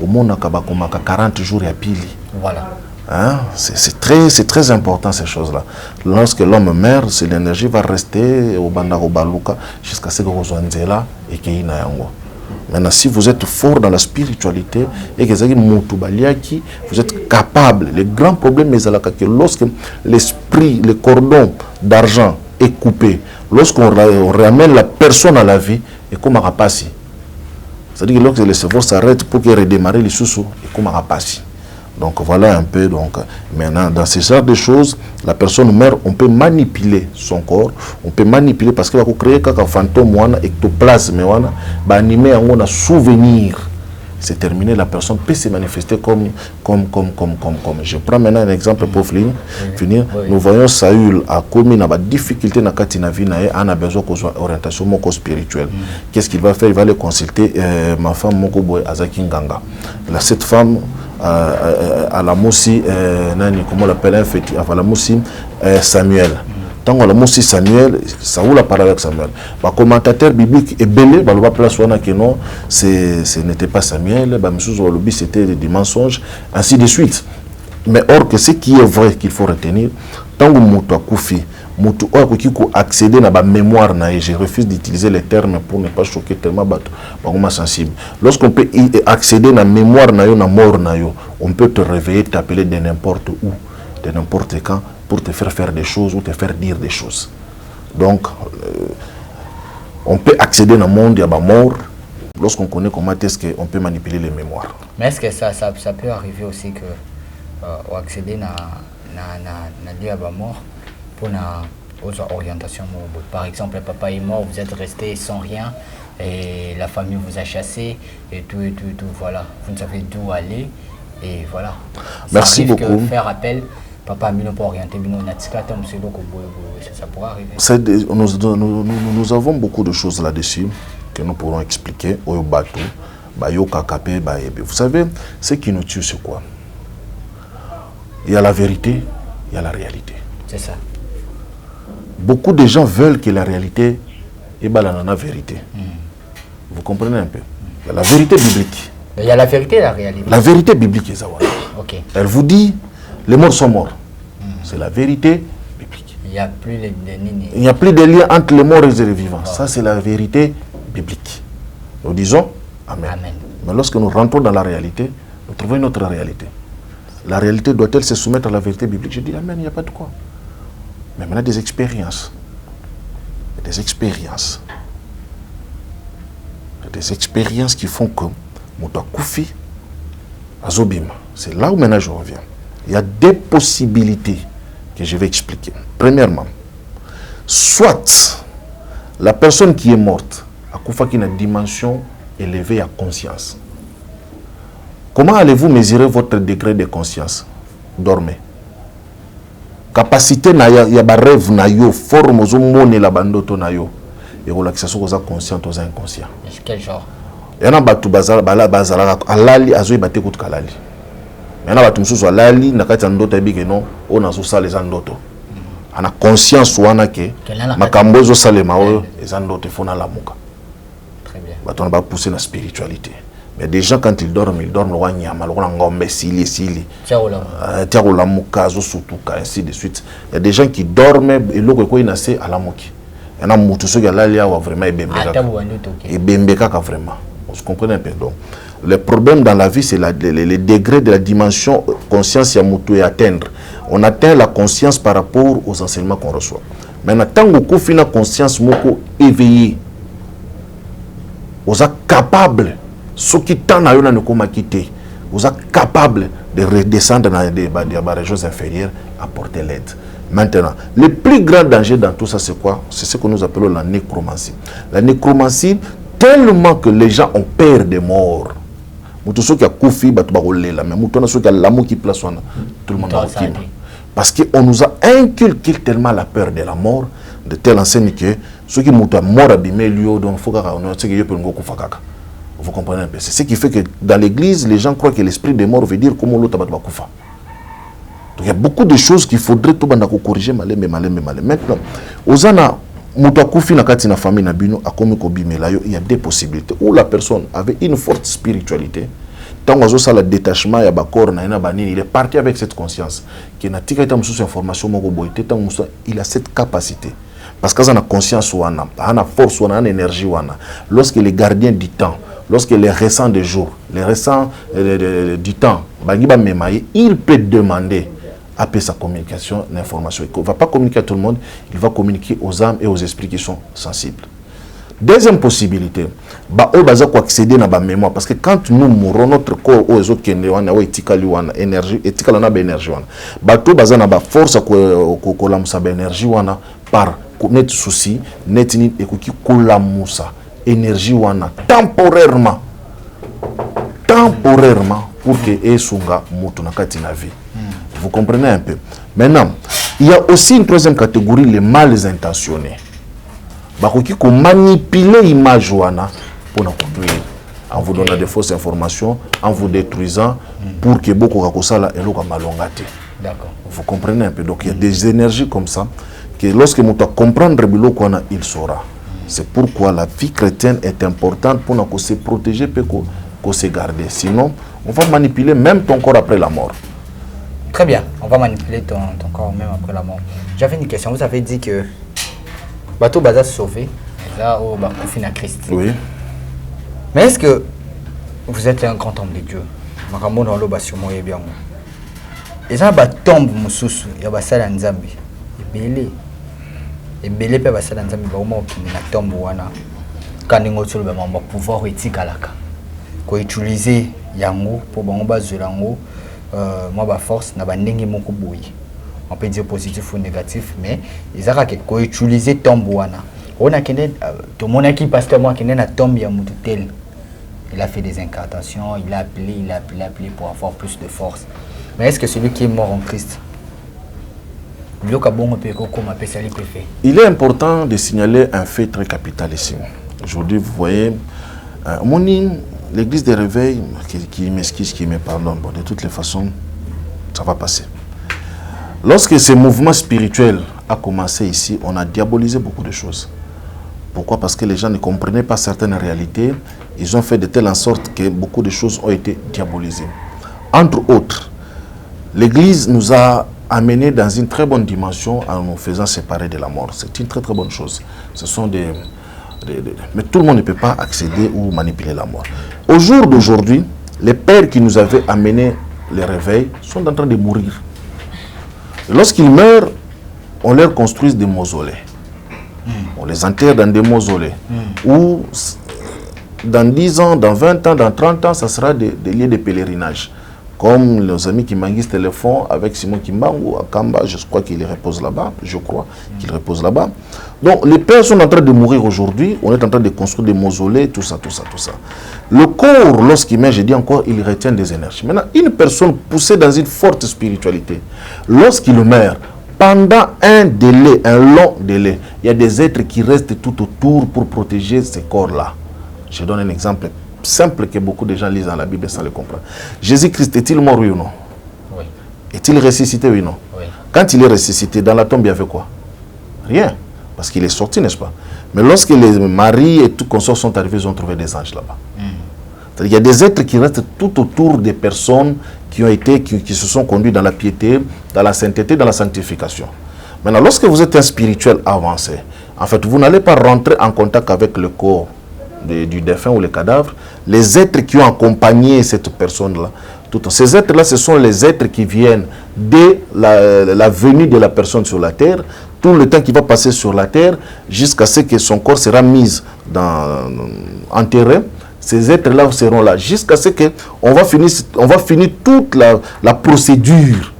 au monde a 40 jours et à pili. Voilà. Hein? C'est très important ces choses-là. Lorsque l'homme meurt, l'énergie va rester au Bandaro Baluka jusqu'à ce que vous soyez là et qu'il y ait Maintenant, si vous êtes fort dans la spiritualité et que vous êtes capable, le grand problème est que lorsque l'esprit, le cordon d'argent est coupé, lorsqu'on ramène la personne à la vie, et comme un rapassi. C'est-à-dire que lorsque le cerveau s'arrête pour qu'il redémarre les sous-sous, et comme un rapassi. Donc voilà un peu. Donc, maintenant, dans ce genre de choses, la personne meurt, on peut manipuler son corps, on peut manipuler parce qu'il va créer un fantôme, un ectoplasme, animer un souvenir. C'est terminé, la personne peut se manifester comme. Je prends maintenant un exemple pour finir. Nous voyons Saül a commis une difficulté dans la vie, on a besoin d'orientation spirituelle. Qu'est-ce qu'il va faire? Il va aller consulter ma femme Mokoboy Azaki Nganga. Cette femme à la moussi, comment on l'appelle, à la moussi Samuel. Tant qu'on a moussi Samuel, Saoul a parlé avec Samuel. Le commentateur biblique est belé, il va place que non, ce n'était pas Samuel, c'était des mensonges, ainsi de suite. Mais or que ce qui est vrai qu'il faut retenir, tant que Moutou a koufi, Moutou a accédé à la mémoire, je refuse d'utiliser les termes pour ne pas choquer tellement sensible. Lorsqu'on peut accéder à la mémoire, on peut te réveiller, t'appeler de n'importe où, de n'importe quand, pour te faire des choses ou te faire dire des choses. Donc, on peut accéder à un monde, il y a mort, lorsqu'on connaît comment est-ce qu'on peut manipuler les mémoires.
Mais est-ce que ça peut arriver aussi que accéder à la mort pour aux orientations? Par exemple, papa est mort, vous êtes resté sans rien et la famille vous a chassé et tout, voilà. Vous ne savez d'où aller et voilà.
Merci beaucoup.
Faire appel, papa Mino pour orienter Mino Natika, ça pourrait arriver.
Nous avons beaucoup de choses là-dessus que nous pourrons expliquer au bateau. Vous savez, ce qui nous tue, c'est quoi? Il y a la vérité, il y a la réalité.
C'est ça.
Beaucoup de gens veulent que la réalité est la vérité. Vous comprenez un peu? Il y a la vérité biblique.
Il y a la vérité et la réalité.
La vérité biblique est ça.
Okay.
Elle vous dit, les morts sont morts. C'est la vérité biblique.
Il n'y a plus
il n'y a plus de lien entre les morts et les vivants. Ça, c'est la vérité biblique. Nous disons Amen.
Amen.
Mais lorsque nous rentrons dans la réalité, nous trouvons une autre réalité. La réalité doit-elle se soumettre à la vérité biblique? Je dis Amen, il n'y a pas de quoi. Mais maintenant, des expériences. Des expériences. Des expériences qui font que Moutou Koufi, Azobim. C'est là où maintenant je reviens. Il y a des possibilités que je vais expliquer. Premièrement, soit la personne qui est morte a Koufa qui a une dimension élevée à conscience. Comment allez-vous mesurer votre degré de conscience? Dormez. Capacité na ya ba rêve na yo, forme zo mone la bandoto na yo. Et relaxation aux conscient aux inconscients.
Quel genre?
Il y en a batu bazala alali azo ibate kutu kalali. Maintenant, tu me souviens, lali, n'a qu'à t'endoter que non, on a sous ça les andoto. On a conscience ou on a que ma cambozo salema les andotes font la muka.
Très bien.
Bah, on va pousser la spiritualité. Mais des gens, quand ils dorment loin, il y a ainsi de suite. Il y a des gens qui dorment et l'eau est nassé à la moki. Il y en a beaucoup qui ont vraiment vraiment. Vous comprenez un peu donc. Le problème dans la vie, c'est les degrés de la dimension conscience et atteindre. On atteint la conscience par rapport aux enseignements qu'on reçoit. Maintenant, tant que vous avez la conscience éveillée, vous êtes capable, ceux qui t'en ont quitté, vous êtes capable de redescendre dans les régions inférieures, apporter l'aide. Maintenant, le plus grand danger dans tout ça, c'est quoi? C'est ce que nous appelons la nécromancie. La nécromancie, tellement que les gens ont peur des morts. Tout le monde a parce qu'on nous a inculqué tellement la peur de la mort, de telle enseigne que ceux qui sont morts abîmés, vous comprenez un peu. C'est ce qui fait que dans l'église, les gens croient que l'esprit des morts veut dire comment l'autre va koufa. Donc il y a beaucoup de choses qu'il faudrait tout corriger. Maintenant, Ozana, il y a des possibilités où la personne avait une forte spiritualité. Tant que le détachement, il est parti avec cette conscience. Il a cette capacité. Parce qu'il a une conscience, une force, une énergie. Lorsque les gardiens du temps, lorsque les récents des jours, les récents du temps, il peut demander à sa communication d'information. Il ne va pas communiquer à tout le monde, il va communiquer aux âmes et aux esprits qui sont sensibles. Deuxième possibilité, on va accéder à la mémoire. Parce que quand nous mourons, notre corps, aux autres énergie, énergie, force énergie par net souci, net et énergie temporairement pour que esunga mutu na kati na vie. Vous comprenez un peu. Maintenant, il y a aussi une troisième catégorie, les mal intentionnés. Bakoki ko manipuler l'image wana pour nous conduire en vous donnant des fausses informations, en vous détruisant pour que beaucoup kakosala eloka malongate. D'accord. Vous comprenez un peu. Donc il y a des énergies comme ça que lorsque nous comprendre biloko wana il saura. C'est pourquoi la vie chrétienne est importante pour nous se protéger pour se garder. Sinon, on va manipuler même ton corps après la mort.
Très bien, on va manipuler ton corps même après la mort. J'avais une question. Vous avez dit que bateau baza sauvé, là au Bakoufi na Christ.
Oui.
Mais est-ce que vous êtes un grand homme de Dieu? Makambo dans l'eau sûrement est bien. Et ça va tombe mususu, ya basala nzambi. Ebele pe basala nzambi ba uma okini na tombe wana. Kaningo tsolo ba mamba pouvoir etikalaka. Ko utiliser yango pour bango bazulango moi ba force na ba ndenge moko boyi. On peut dire positif ou négatif, mais ils ont utilisé tombe wana. On a tout le monde qui pasteur moi qui n'est na tombe ya mutu tel. Il a fait des incantations, il a appelé pour avoir plus de force. Mais est-ce que celui qui est mort en Christ,
il est important de signaler un fait très capital ici. Aujourd'hui, vous voyez, l'église des réveils, qui m'excuse, qui me pardonne, bon, de toutes les façons, ça va passer. Lorsque ce mouvement spirituel a commencé ici, on a diabolisé beaucoup de choses. Pourquoi? Parce que les gens ne comprenaient pas certaines réalités. Ils ont fait de telle sorte que beaucoup de choses ont été diabolisées. Entre autres, l'Église nous a amenés dans une très bonne dimension en nous faisant séparer de la mort. C'est une très très bonne chose. Ce sont mais tout le monde ne peut pas accéder ou manipuler la mort. Au jour d'aujourd'hui, les pères qui nous avaient amené les réveils sont en train de mourir. Lorsqu'ils meurent, on leur construit des mausolées. On les enterre dans des mausolées. Ou dans 10 ans, dans 20 ans, dans 30 ans, ça sera des lieux de pèlerinage. Comme nos amis qui manguissent téléphone avec Simon Kimbangu à Kamba, je crois qu'il repose là-bas. Donc les pères sont en train de mourir aujourd'hui. On est en train de construire des mausolées, tout ça. Le corps, lorsqu'il meurt, je dis encore, il retient des énergies. Maintenant, une personne poussée dans une forte spiritualité, lorsqu'il meurt, pendant un long délai, il y a des êtres qui restent tout autour pour protéger ces corps-là. Je donne un exemple simple que beaucoup de gens lisent dans la Bible sans le comprendre. Jésus-Christ est-il mort, oui ou non? est-il ressuscité, oui, non?
Oui.
Quand il est ressuscité, dans la tombe, il y avait quoi? Rien. Parce qu'il est sorti, n'est-ce pas? Mais lorsque les maris et tout consorts sont arrivés, ils ont trouvé des anges là-bas. Il y a des êtres qui restent tout autour des personnes qui se sont conduits dans la piété, dans la sainteté, dans la sanctification. Maintenant, lorsque vous êtes un spirituel avancé, en fait, vous n'allez pas rentrer en contact avec le corps du défunt ou le cadavre. Les êtres qui ont accompagné cette personne-là, ces êtres-là, ce sont les êtres qui viennent dès la venue de la personne sur la terre, tout le temps qu'il va passer sur la terre, jusqu'à ce que son corps sera mis enterré. Ces êtres-là seront là, jusqu'à ce qu'on va finir toute la procédure.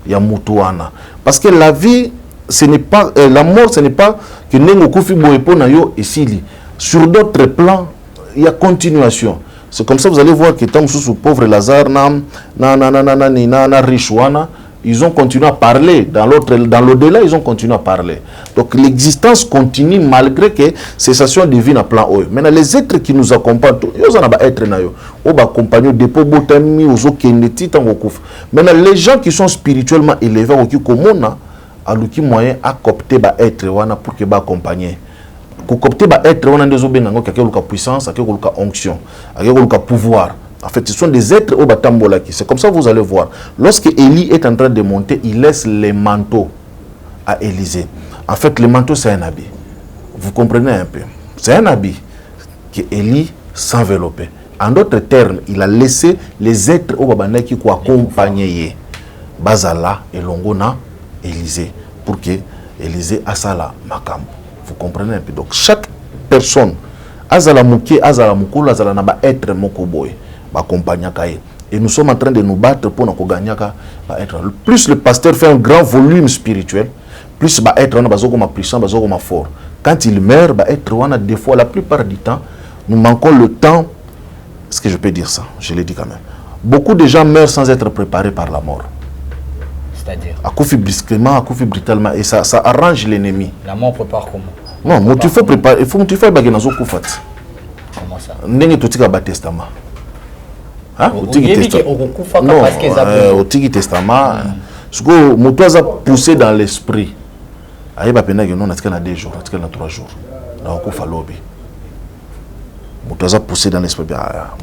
Il y a Moutouana. Parce que la vie, ce n'est pas, la mort, ce n'est pas que Nengokufi Boepo Nayo et Sili. Sur d'autres plans, il y a continuation. C'est comme ça, vous allez voir que tant sous pauvre Lazare, Richouana, ils ont continué à parler. Dans l'au-delà, ils ont continué à parler. Donc l'existence continue malgré que cessation divine à plan haut. Maintenant, les êtres qui nous accompagnent, ils ont être nayo. Maintenant, les gens qui sont spirituellement élevés, qui commandent, à l'outil moyen à copter être pour que accompagner. Pour copter être on a des obenango qui a puissance, qui a onction, qui a pouvoir. En fait, ce sont des êtres au batambolaki. C'est comme ça que vous allez voir. Lorsque Élie est en train de monter, il laisse les manteaux à Élisée. En fait, le manteau, c'est un habit. Vous comprenez un peu. C'est un habit que Élie s'enveloppait. En d'autres termes, il a laissé les êtres au babanaki qui accompagnaient Bazala et Longona Élisée pour que Élisée asala makam. Vous comprenez un peu. Donc, chaque personne, azala mouké, azala moukoula, azala naba être mokoboy. Et nous sommes en train de nous battre pour nous gagner. Plus le pasteur fait un grand volume spirituel, plus être puissant, fort. Quand il meurt, être des fois, la plupart du temps, nous manquons le temps. Est-ce que je peux dire ça? Je l'ai dit quand même. Beaucoup de gens meurent sans être préparés par la mort.
C'est-à-dire?
À coup brusquement, à coup brutalement. Et ça arrange l'ennemi.
La mort prépare comment?
Non, mais tu faut préparer. Il faut que tu fasses
comment ça?
N'est-ce pas testament? Au Tiki Testament, ce que Moutoise a poussé dans l'esprit, il y a 2 jours, 3 jours. Moutoise a poussé dans l'esprit,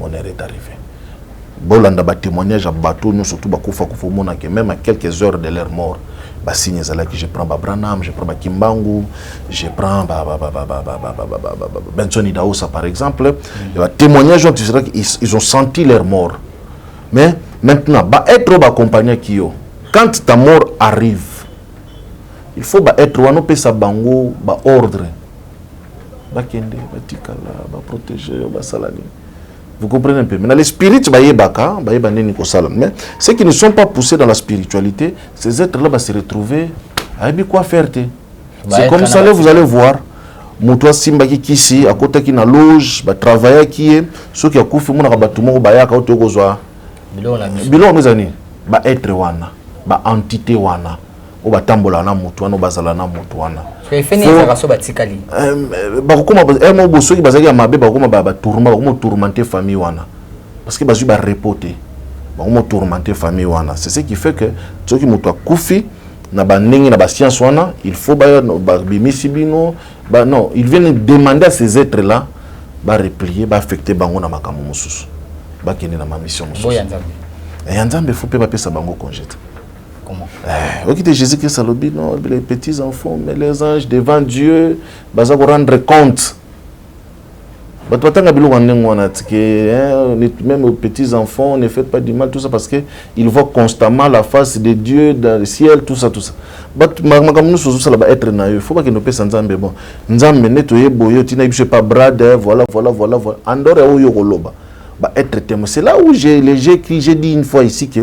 mon heure est arrivée. Bolanda ba témoignage à bateau, nous surtout même à quelques heures de leur mort. Signe que je prends Branham, je prends Kimbangu, je prends Benson Idaousa par exemple. Témoignage, tu dirais qu'ils ont senti leur mort. Mais maintenant, être accompagné qui quand ta mort arrive, il faut être ou non sa bango, ordre, kende, tikala, protéger, salani. Vous comprenez un peu. Maintenant, les spirites, mais ceux qui ne sont pas poussés dans la spiritualité, ces êtres-là vont se retrouver avec quoi faire. C'est comme ça, là, vous allez voir. Moutoua Simba qui ici, à côté qui na loge, travailler qui est, ceux qui ont coupé, mon abattement, baya, quand tu as bilon, mes amis, être wana, entité wana, ou tambola na moutoua, bazala na moutoua. Parce que bazu ba reporter ba tourmenter famille wana. C'est ce qui fait que ceux qui muto kufi na ba ningi na ba science wana, il faut ba bimisi bino ba non, ils viennent demander à ces êtres là ba replier ba affecter bango na makambo mususu ba kende na ma mission mususu. Et Nzambe faut pas pesa bango congé.
Comment?
Jésus Christ a dit non, les petits enfants, mais les anges devant Dieu, ils vont rendre compte. Même aux petits enfants, ne faites pas du mal, tout ça parce qu'ils voient constamment la face de Dieu dans le ciel, tout ça, tout ça. Il ne faut pas que nous puissions Nzambe bon. Nzambe nettoyer boyo, tu n'as pas brad, voilà. Andorre être témoin. C'est là où j'ai dit une fois ici que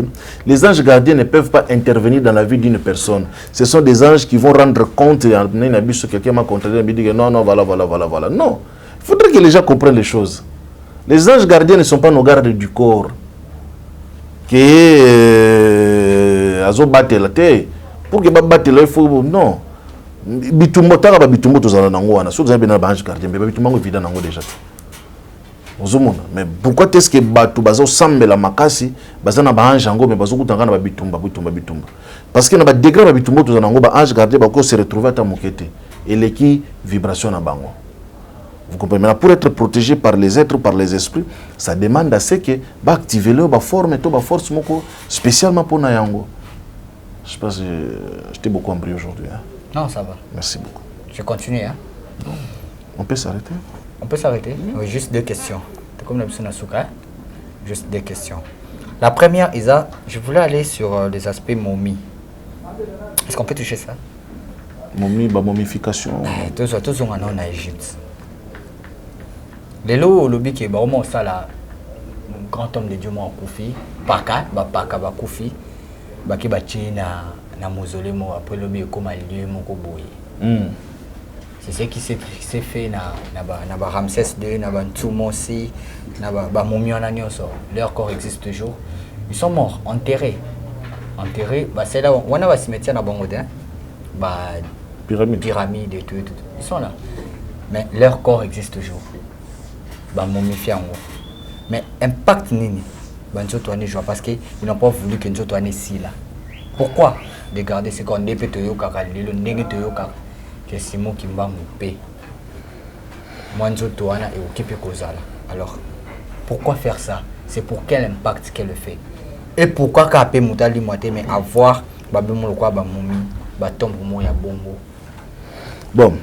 les anges gardiens ne peuvent pas intervenir dans la vie d'une personne. Ce sont des anges qui vont rendre compte. Quelqu'un m'a contredit, il me dit que non, voilà. Non. Il faudrait que les gens comprennent les choses. Les anges gardiens ne sont pas nos gardes du corps. Pour que battre il faut non. Bitumbo tanga bitumbo tozana nango wana. So zambé na ange gardien, bitumbo évident nango déjà. Mais pourquoi est-ce que Batou Bazo semble la makasi, Bazana ba ange ango, mais Bazo Koutanga na bitumba. Parce que na ba degré ba bitumba, tout zanango ba ange gardé, ba ko se retrouver à ta mokete. Et les qui vibration na bango. Vous comprenez? Maintenant, pour être protégé par les êtres, par les esprits, ça demande à ce que ba activer le ba forme, to ba force moko spécialement pour Nayango. Je pense que je t'ai beaucoup embrouillé aujourd'hui. Hein?
Non, ça va.
Merci beaucoup.
Je continue. Hein?
On peut s'arrêter?
On peut s'arrêter? Oui, juste 2 questions. C'est comme la personne Asuka. Juste 2 questions. La première, Isa, je voulais aller sur les aspects momie. Est-ce qu'on peut toucher ça?
Momie, bah momification.
Tous en Égypte. Les lots, le lobby qui est vraiment ça là, grand homme de Dieu, moi, Koufi, Paka, Koufi, Baki Bachi na mausolée, après le lobby comme un lieu, mon koboui. C'est ce qui s'est fait na Ramsès II, na Ntoumo aussi, na Momio Nanyoso. Leur corps existe toujours. Ils sont morts, enterrés. C'est là où on a un cimetière na Bangodin. Pyramide et tout. Ils sont là. Mais leur corps existe toujours. Momifié en haut. Mais impact nini. Parce qu'ils n'ont pas voulu que nous soyons ici là. Pourquoi de garder ce qu'on est peut-être que c'est moi qui m'a moupé. Moi, je suis occupé de ça. Alors, pourquoi faire ça? C'est pour quel impact qu'elle fait? Et pourquoi Kapé Moutali Moité, mais avoir Babemolo quoi, Bamoumi, Batombo Moya Bongo?
Bon,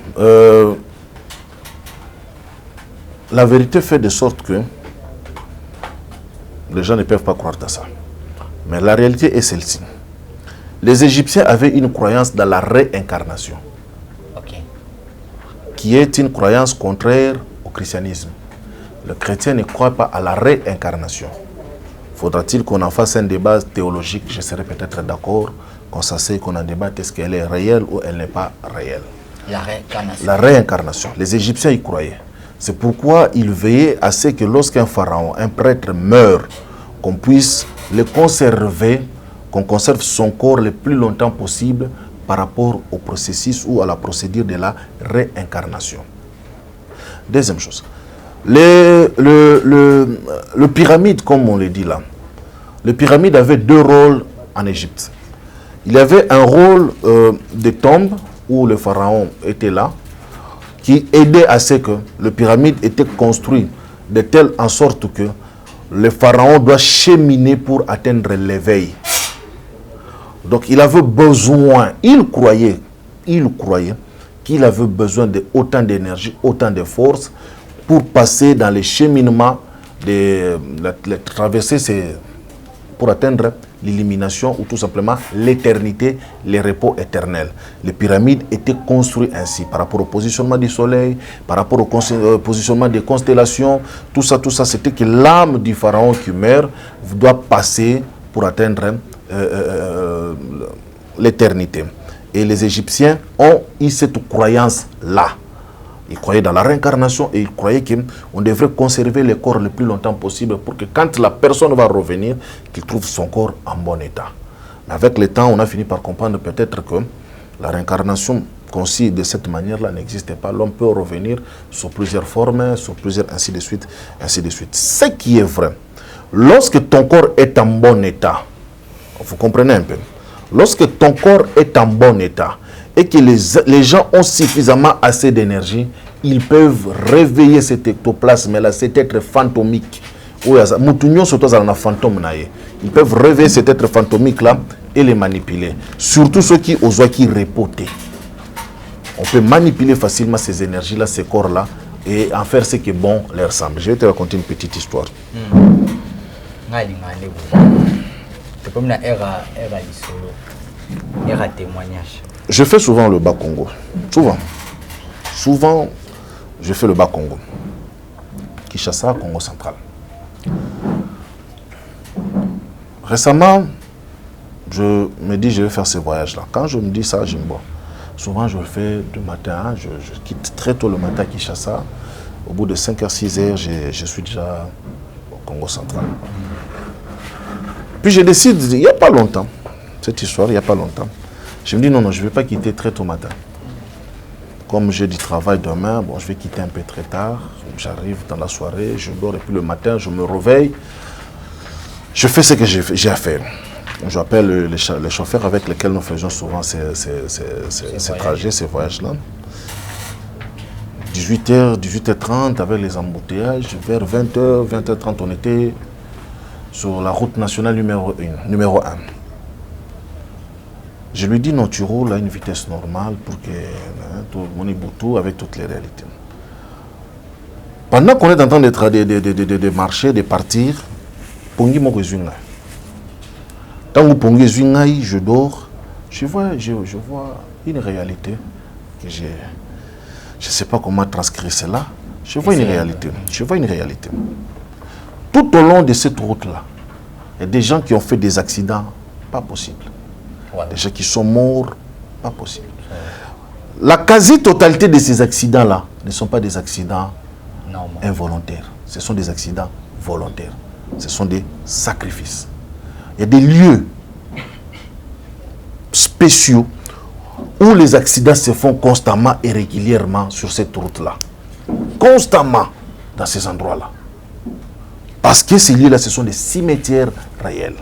la vérité fait de sorte que les gens ne peuvent pas croire à ça. Mais la réalité est celle-ci. Les Égyptiens avaient une croyance dans la réincarnation. Qui est une croyance contraire au christianisme. Le chrétien ne croit pas à la réincarnation. Faudra-t-il qu'on en fasse un débat théologique? Je serais peut-être d'accord qu'on s'asseye, qu'on en débatte, est-ce qu'elle est réelle ou elle n'est pas réelle. La réincarnation. Les Égyptiens y croyaient. C'est pourquoi ils veillaient à ce que lorsqu'un pharaon, un prêtre meurt, qu'on puisse le conserver, qu'on conserve son corps le plus longtemps possible par rapport au processus ou à la procédure de la réincarnation. Deuxième chose, le pyramide, comme on le dit là, le pyramide avait 2 rôles en Égypte. Il y avait un rôle de tombe où le pharaon était là, qui aidait à ce que le pyramide était construit de telle en sorte que le pharaon doit cheminer pour atteindre l'éveil. Donc il avait besoin, il croyait qu'il avait besoin de autant d'énergie, autant de force pour passer dans les cheminements, traverser pour atteindre l'illumination ou tout simplement l'éternité, le repos éternel. Les pyramides étaient construites ainsi par rapport au positionnement du soleil, par rapport au positionnement des constellations, tout ça, c'était que l'âme du pharaon qui meurt doit passer pour atteindre l'éternité. Et les Égyptiens ont eu cette croyance-là. Ils croyaient dans la réincarnation et ils croyaient qu'on devrait conserver le corps le plus longtemps possible pour que quand la personne va revenir, qu'il trouve son corps en bon état. Mais avec le temps, on a fini par comprendre peut-être que la réincarnation conçue de cette manière-là n'existait pas. L'homme peut revenir sous plusieurs formes, sous plusieurs, ainsi de suite, ainsi de suite. Ce qui est vrai, lorsque ton corps est en bon état, vous comprenez un peu, lorsque ton corps est en bon état et que les gens ont suffisamment assez d'énergie, ils peuvent réveiller cet ectoplasme-là, cet être fantomique. Ils peuvent réveiller cet être fantomique-là et les manipuler. Surtout ceux qui osent qui repoter. On peut manipuler facilement ces énergies-là, ces corps-là, et en faire ce qui est bon leur semble. Je vais te raconter une petite histoire. Je fais souvent le Bas-Congo. Souvent, je fais le Bas-Congo. Kinshasa, Congo central. Récemment, je me dis je vais faire ce voyage-là. Quand je me dis ça, je me vois. Souvent, je le fais du matin. Je quitte très tôt le matin à Kinshasa. Au bout de 5h, 6h, je suis déjà au Congo central. Puis je décide, il n'y a pas longtemps, cette histoire, il n'y a pas longtemps. Je me dis non, je ne vais pas quitter très tôt matin. comme j'ai du travail demain, bon, je vais quitter un peu très tard. J'arrive dans la soirée, je dors et puis le matin, je me réveille. Je fais ce que j'ai à faire. J'appelle les chauffeurs avec lesquels nous faisons souvent ces trajets, ces voyages-là. 18h, 18h30 avec les embouteillages. Vers 20h, 20h30, on était sur la route nationale numéro 1. Je lui dis non, tu roules à une vitesse normale pour que tout le monde est avec toutes les réalités. Pendant qu'on est en train de marcher, de partir, Pongi mo Zwinga. Tant que Pongi Zwinga, je dors, je vois une réalité que je ne sais pas comment transcrire cela. Je vois une réalité. Je vois une réalité. Tout au long de cette route-là, il y a des gens qui ont fait des accidents, pas possible. Des gens qui sont morts, pas possible. La quasi-totalité de ces accidents-là ne sont pas des accidents involontaires. Ce sont des accidents volontaires. Ce sont des sacrifices. Il y a des lieux spéciaux où les accidents se font constamment et régulièrement sur cette route-là. Constamment dans ces endroits-là. Parce que ces lieux-là, ce sont des cimetières réels.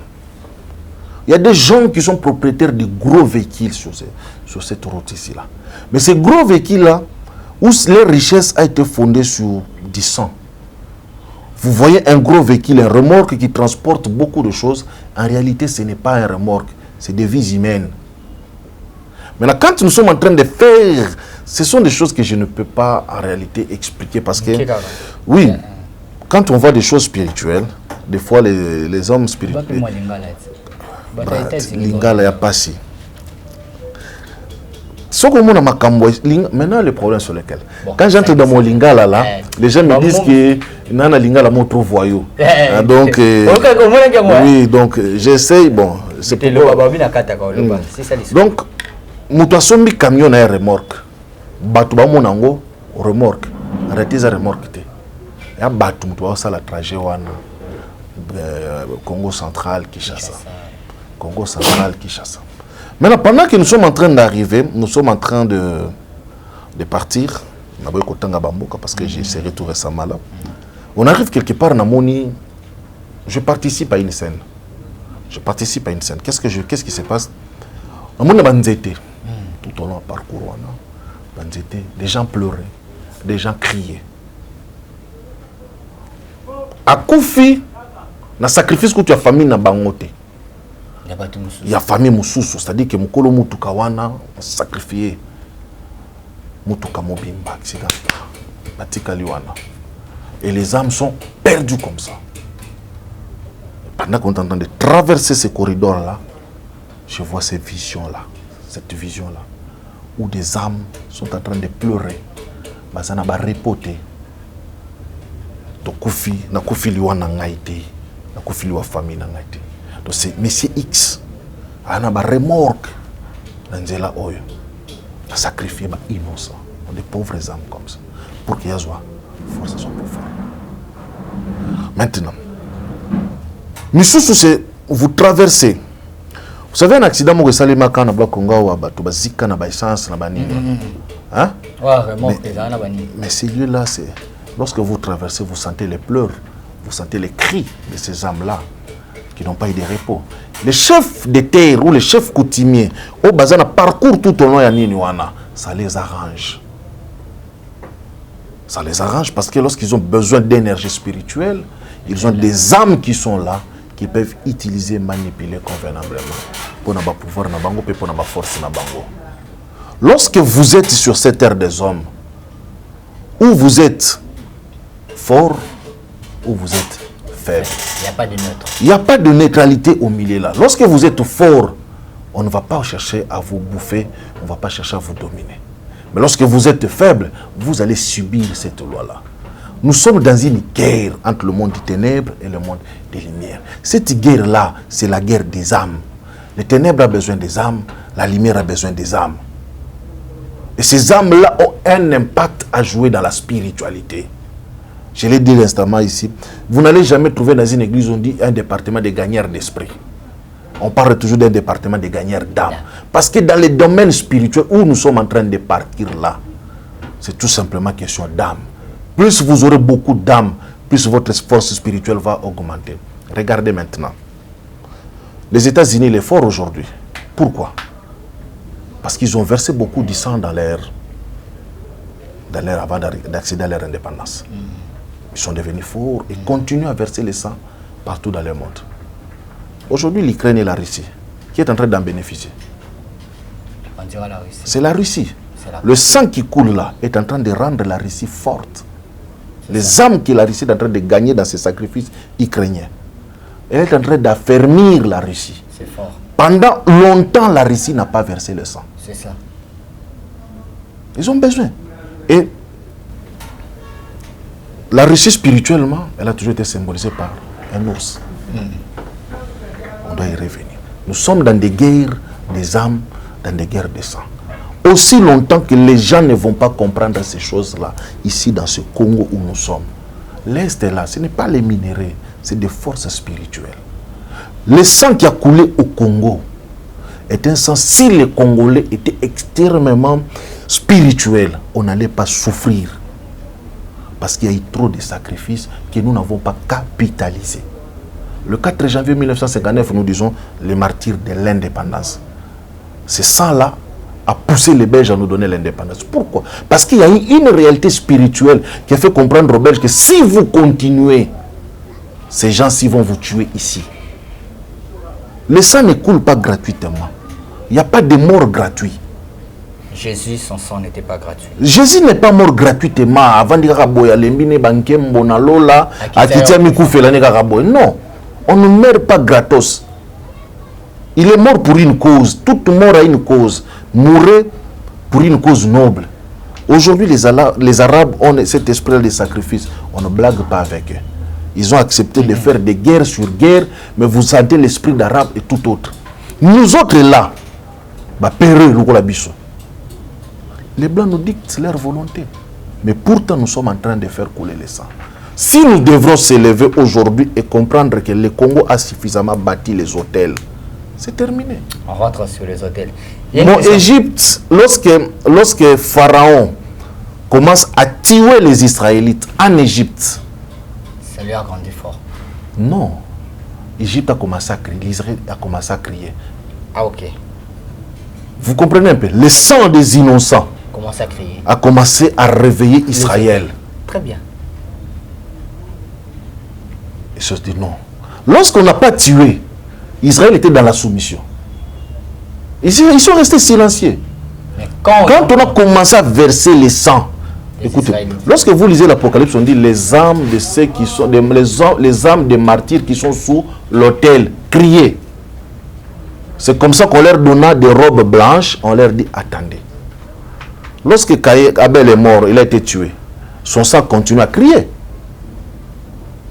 Il y a des gens qui sont propriétaires de gros véhicules sur cette route ici-là. Mais ces gros véhicules-là, où leur richesse a été fondée sur du sang. Vous voyez un gros véhicule, un remorque qui transporte beaucoup de choses. En réalité, ce n'est pas un remorque, c'est des vies humaines. Maintenant, quand nous sommes en train de faire, ce sont des choses que je ne peux pas en réalité expliquer parce que, oui, quand on voit des choses spirituelles, des fois les hommes spirituels, Lingala ya passé. Maintenant, le problème sur lequel. Quand j'entre dans mon Lingala là, les gens me disent que Nana Lingala mon trop voyou. Donc, oui, donc j'essaye, bon, c'est pourquoi. Donc, Moutouasombi camion a un remorque. Batouba monango, remorque. Arrêtez la remorque. Il y a Batou, ça la trajet Congo central, Kinshasa. Congo central, Kinshasa. Maintenant, pendant que nous sommes en train d'arriver, nous sommes en train de partir, parce que j'ai serré tout récemment là. On arrive quelque part, je participe à une scène. Qu'est-ce qui se passe? Tout au long du parcours, des gens pleuraient, des gens criaient. À Koufi, le sacrifice que tu as famille na bangote. Il y a famille Moussoussou, c'est-à-dire que Mukolo Mutuka wana sacrifié Mutuka Mobimba, accident, Batika Liwana. Et les âmes sont perdues comme ça. Pendant qu'on est en train de traverser ces corridors-là, je vois cette vision-là, où des âmes sont en train de pleurer. Bazana ba repoter. To Koufi, na Koufi Liwana ngaite, na Koufi Liwa famille na ngaite. Donc c'est Monsieur X, il y a des remorques dans la oyo, il a sacrifié des innocents, des pauvres âmes comme ça, pour qu'il y ait force à son pouvoir. Maintenant, c'est vous traversez. Vous savez un accident où vous allez marquer na Congo ou à Batubazika na essence na banini. Hein? Mais ces lieux-là, c'est lorsque vous traversez, vous sentez les pleurs, vous sentez les cris de ces âmes-là. Qui n'ont pas eu de repos. Les chefs de terre ou les chefs coutumiers, au bazar parcours tout au long de Niniwana, ça les arrange. Ça les arrange parce que lorsqu'ils ont besoin d'énergie spirituelle, ils ont des âmes qui sont là, qui peuvent utiliser, manipuler convenablement pour n'avoir pouvoir na bango, pour n'avoir force na bango. Lorsque vous êtes sur cette terre des hommes, où vous êtes fort, où vous êtes faible.
Il n'y a pas de neutre.
Il n'y a pas de neutralité au milieu là. Lorsque vous êtes fort, on ne va pas chercher à vous bouffer, on ne va pas chercher à vous dominer. Mais lorsque vous êtes faible, vous allez subir cette loi-là. Nous sommes dans une guerre entre le monde des ténèbres et le monde des lumières. Cette guerre-là, c'est la guerre des âmes. Les ténèbres ont besoin des âmes, la lumière a besoin des âmes. Et ces âmes-là ont un impact à jouer dans la spiritualité. Je l'ai dit instamment ici, vous n'allez jamais trouver dans une église, on dit un département de gagneurs d'esprit. On parle toujours d'un département de gagneurs d'âme. Parce que dans les domaines spirituels où nous sommes en train de partir là, C'est tout simplement question d'âme. Plus vous aurez beaucoup d'âme, plus votre force spirituelle va augmenter. Regardez maintenant. Les États-Unis, il est fort aujourd'hui. Pourquoi? Parce qu'ils ont versé beaucoup de sang dans l'air avant d'accéder à leur indépendance. Ils sont devenus forts et continuent à verser le sang partout dans le monde. Aujourd'hui, l'Ukraine et la Russie, qui est en train d'en bénéficier?
On dira la Russie.
C'est la Russie. Le sang qui coule là est en train de rendre la Russie forte. Les âmes que la Russie est en train de gagner dans ces sacrifices ukrainiens, elle est en train d'affermir la Russie.
C'est fort.
Pendant longtemps, la Russie n'a pas versé le sang.
C'est ça.
Ils ont besoin. Et la Russie, spirituellement, elle a toujours été symbolisée par un ours. On doit y revenir. Nous sommes dans des guerres des âmes, dans des guerres de sang. Aussi longtemps que les gens ne vont pas comprendre ces choses-là, ici dans ce Congo où nous sommes, l'Est est là, ce n'est pas les minéraux, c'est des forces spirituelles. Le sang qui a coulé au Congo est un sang, si les Congolais étaient extrêmement spirituels, on n'allait pas souffrir. Parce qu'il y a eu trop de sacrifices que nous n'avons pas capitalisés. Le 4 janvier 1959, nous disons les martyrs de l'indépendance. Ce sang-là a poussé les Belges à nous donner l'indépendance. Pourquoi? Parce qu'il y a eu une réalité spirituelle qui a fait comprendre aux Belges que si vous continuez, ces gens-ci vont vous tuer ici. Le sang ne coule pas gratuitement. Il n'y a pas de mort gratuite.
Jésus, son sang n'était pas gratuit.
Jésus n'est pas mort gratuitement. Avant de dire non, on ne meurt pas gratos. Il est mort pour une cause. Toute mort a une cause. Mourir pour une cause noble. Aujourd'hui, les Arabes ont cet esprit de sacrifice. On ne blague pas avec eux. Ils ont accepté de faire des guerres sur guerre, mais vous sentez l'esprit d'Arabe et tout autre. Nous autres là, les Blancs nous dictent leur volonté. Mais pourtant, nous sommes en train de faire couler le sang. Si nous devrons s'élever aujourd'hui et comprendre que le Congo a suffisamment bâti les hôtels, c'est terminé.
On rentre sur les hôtels.
Bon, Égypte, lorsque Pharaon commence à tuer les Israélites en Égypte,
ça lui a rendu fort.
Non. Égypte a commencé à crier, l'Israël a commencé à crier.
Ah, ok.
Vous comprenez un peu? Le sang des innocents a commencé à réveiller Israël.
Très bien.
Et se dit non. Lorsqu'on n'a pas tué, Israël était dans la soumission. Ils sont restés silencieux.
Mais quand
on a commencé à verser le sang, écoutez, lorsque vous lisez l'Apocalypse, on dit les âmes de ceux qui sont les âmes des martyrs qui sont sous l'autel, criez. C'est comme ça qu'on leur donna des robes blanches, on leur dit attendez. Lorsque Abel est mort, il a été tué. Son sang continue à crier.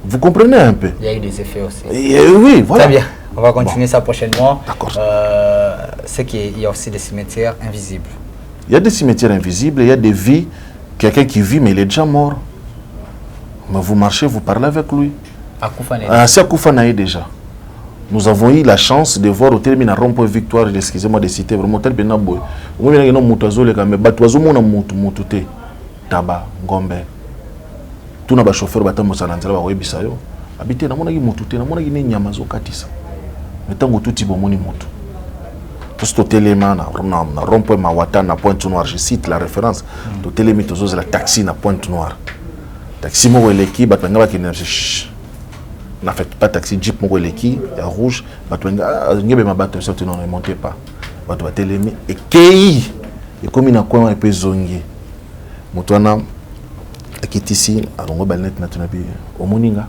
Vous comprenez un peu?
Il y a eu des effets aussi.
Oui, voilà.
Très bien. On va continuer ça prochainement.
D'accord.
C'est qu'il y a aussi des cimetières invisibles.
Il y a des cimetières invisibles, il y a des vies. Quelqu'un qui vit, mais il est déjà mort. Mais vous marchez, vous parlez avec lui. C'est à Koufanaï déjà. Nous avons eu la chance de voir au terme de rond-point Victoire, excusez-moi de citer vraiment tel Benaboy. Vous voyez, il y a mais Batoizo, mon amour, Taba, Gombe. Tout le chauffeur batam mosalanzela ba webisa yo. Habité na mona ki mutute na mona ki nyamazo katisa. Metango tout tibo moni moto. Tout ce téléman na rond-point Mawata na Pointe Noire, je cite la référence. Tout télémi tozo la taxi na Pointe Noire. Taxi mo weleki batanga ba kinna n'a fait pas taxi jeep mo weleki ya rouge batanga ngebe mabato surtout non ne montez pas. Bato ba télémi et kei et comme ina kwa pe zongi. Mutwana Akitisi, Alongo Balnet Natunabi, au Moninga.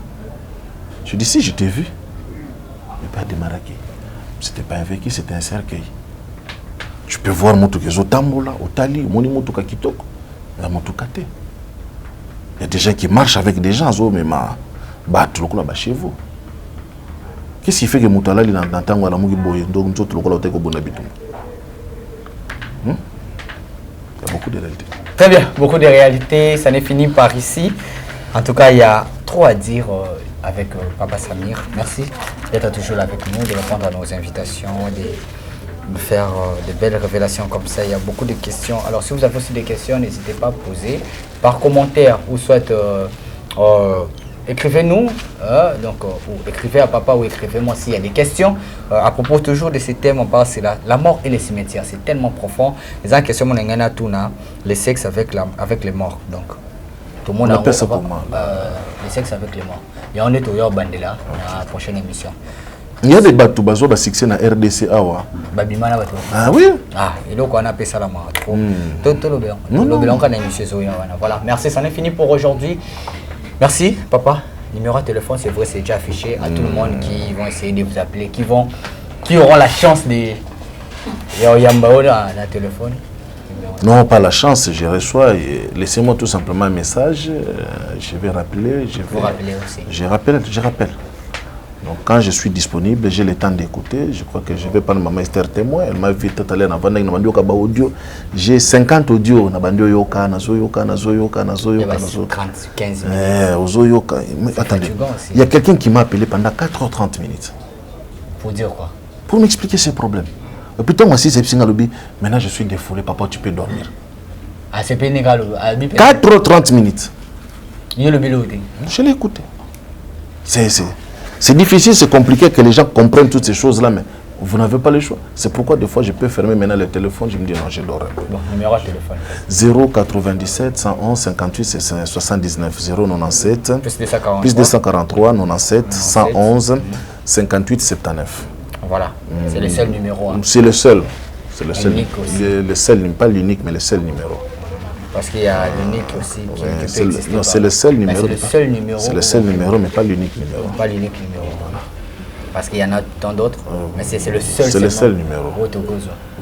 Je dis si je t'ai vu, mais pas de Maraki. C'était pas un véhicule, c'était un cercueil. Tu peux voir Moutoukezo Tambola, Otali, Moni Moutouka Kitoko, la Moutoukate. Il y a des gens qui marchent avec des gens, mais ma battu le là chez vous. Qu'est-ce qui fait que Moutala est dans Tango à la Mougi Boye, donc nous autres le là au Teko Bonabitou? Il y a beaucoup de réalités.
Très bien, beaucoup de réalités, ça n'est fini par ici. En tout cas, il y a trop à dire avec Papa Samir. Merci d'être toujours là avec nous, de répondre à nos invitations, me faire de belles révélations comme ça. Il y a beaucoup de questions. Alors si vous avez aussi des questions, n'hésitez pas à poser par commentaire ou soit écrivez-nous, ou écrivez à papa ou écrivez-moi s'il y a des questions. À propos toujours de ces thèmes, on parle, c'est la mort et les cimetières. C'est tellement profond. Les gens question, le sexe avec les morts. Donc, tout le monde
on appelle ça comment
le sexe avec les morts. Et on est au Bandela, dans la prochaine émission.
Il y a des bateaux bazo ba succès na RDC awa.
Babimana bateau.
Ah oui.
Ah, et donc on appelle ça la mort. Tout le bien. Voilà, merci, c'en est fini pour aujourd'hui. Merci, papa. Numéro de téléphone, c'est vrai, c'est déjà affiché à tout le monde qui vont essayer de vous appeler, qui auront la chance de Yambao dans le téléphone.
Non, pas la chance, je reçois. Laissez-moi tout simplement un message. Je vais rappeler.
Vous rappelez aussi.
Je rappelle. Donc quand je suis disponible, j'ai le temps d'écouter. Je crois que je vais prendre maman Esther témoin. Elle m'a vu tout à l'heure dans audio. J'ai 50 audios. Attendez, il y a quelqu'un qui m'a appelé pendant 4h30 minutes.
Pour dire quoi?
Pour m'expliquer ses problèmes. Et puis toi, moi, si c'est psychologie, maintenant je suis défoulé, papa, tu peux dormir.
Ah, c'est pénible.
4h30 minutes. Je l'ai écouté. C'est difficile, c'est compliqué que les gens comprennent toutes ces choses-là, mais vous n'avez pas le choix. C'est pourquoi des fois je peux fermer maintenant le téléphone, je me dis non, je dors un peu.
Bon, numéro de téléphone.
097 111 58 79 097
plus
243 97 111 58 79.
Voilà, c'est le seul numéro. Hein.
C'est le seul. C'est le seul.
Unique aussi.
Le seul, pas l'unique, mais le seul numéro.
Parce qu'il y a l'unique aussi qui
non, c'est le seul numéro.
C'est le seul numéro.
C'est le seul numéro, mais pas l'unique numéro.
Pas l'unique numéro. Parce qu'il y en a tant d'autres, mais c'est le seul.
C'est le seul numéro.
Oui,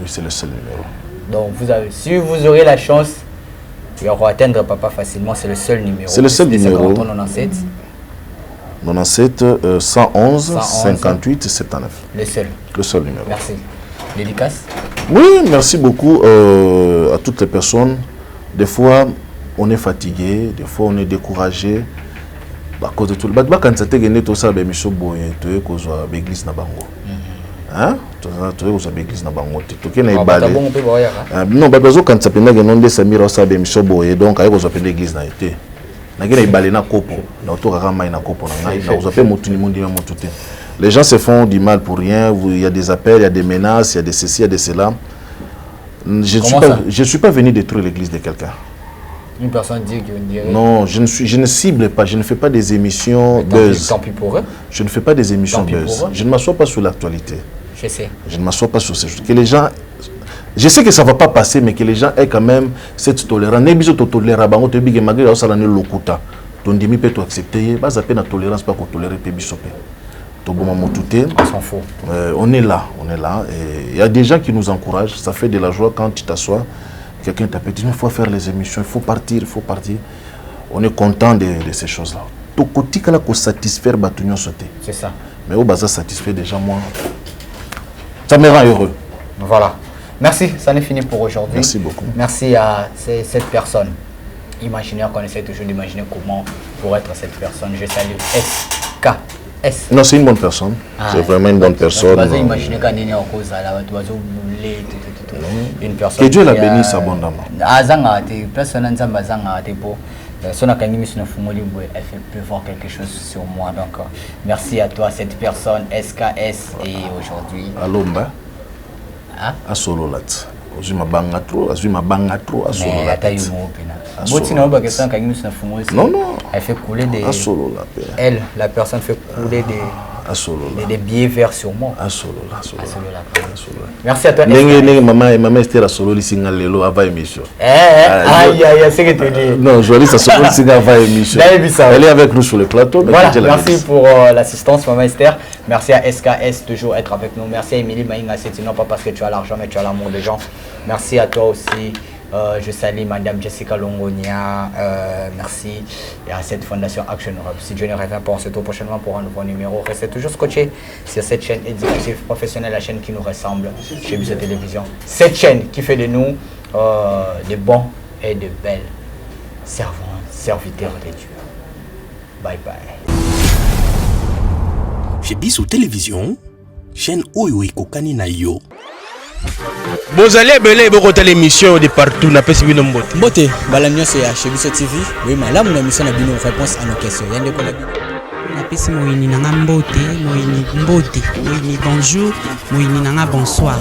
c'est le seul numéro.
Donc, si vous aurez la chance de atteindre papa facilement, c'est le seul numéro.
C'est le seul numéro.
97
111 58 79. Le seul numéro.
Merci. Dédicace?
Oui, merci beaucoup à toutes les personnes. Des fois, on est fatigué, des fois, on est découragé. À cause de tout le monde. Quand tu as gagné tout ça, tu as l'église na bango. Hein? Tu as l'église na bango. Tu as balé. Non, quand tu as gagné Samira ça bemisho boye donc ayo zo pende l'église na été. Na gagné balé na kopo. Na otoka mai na kopo na ngai. Na ozape mutu ni mundi na mutu te. Les gens se font du mal pour rien. Il y a des appels, il y a des menaces, il y a des ceci, il y a des cela. Je ne suis pas venu détruire l'église de quelqu'un.
Une personne dit que...
Non, je ne cible pas, je ne fais pas des émissions buzz.
Tant pis pour eux.
Je ne fais pas des émissions buzz. Je ne m'assois pas sur l'actualité.
Je sais.
Je ne m'assois pas sur ces choses. Que les gens... Je sais que ça ne va pas passer, mais que les gens aient quand même cette tolérance. Ne biso to tolérance, bango te bige malgré ça la ne lokuta. Ton demi peut accepter, pas à peine la tolérance pas qu'on tolère pe bisope.
On s'en fout.
On est là. Et il y a des gens qui nous encouragent. Ça fait de la joie quand tu t'assois. Quelqu'un t'appelle, il faut faire les émissions, il faut partir. On est content de ces choses-là. Tout côté qu'on a satisfaire,
c'est ça.
Mais au bas ça satisfait déjà moi. Ça me rend heureux.
Voilà. Merci, ça n'est fini pour aujourd'hui.
Merci beaucoup.
Merci à cette personne. Imaginaire qu'on essaie toujours d'imaginer comment pour être cette personne. Je salue SK.
Non, c'est une bonne personne. C'est vraiment une bonne personne. Que Dieu la bénisse abondamment.
Elle fait pleuvoir quelque chose sur moi. Donc, merci à toi, cette personne, SKS. Et aujourd'hui.
Allô, mba. À solo là. Azuma banga trop, non,
elle fait couler des... Elle, la personne fait couler des billets verts sur moi. Merci à toi.
Maman Esther a solo lisinga lelo avant émission.
Aïe, c'est que tu dis.
Non, Jolie, ça solo lisinga avant émission. Elle est avec nous sur le plateau.
Voilà, merci pour l'assistance, Maman Esther. Merci à SKS, toujours être avec nous. Merci à Émilie Maïnga, c'est non pas parce que tu as l'argent, mais tu as l'amour des gens. Merci à toi aussi. Je salue Madame Jessica Longonia, merci, et à cette fondation Action Europe. Si Dieu ne revient pas, on se retrouve prochainement pour un nouveau numéro. Restez toujours scotchés sur cette chaîne éducative professionnelle, la chaîne qui nous ressemble chez Buso Télévision. Cette chaîne qui fait de nous de bons et de belles servants, serviteurs de Dieu. Bye bye.
Chez Buso Télévision, chaîne Oyo Ekokani na yo.
Bozali ebele bokota l'émission de partout na pesi bino mbote.
Mbote bala nyonso ya Chebiso TV. Oui malamu na émission na bino réponse à nos questions. Yande ko la
napesi moyini nanga mbote moyini bonjour moyini nanga bonsoir.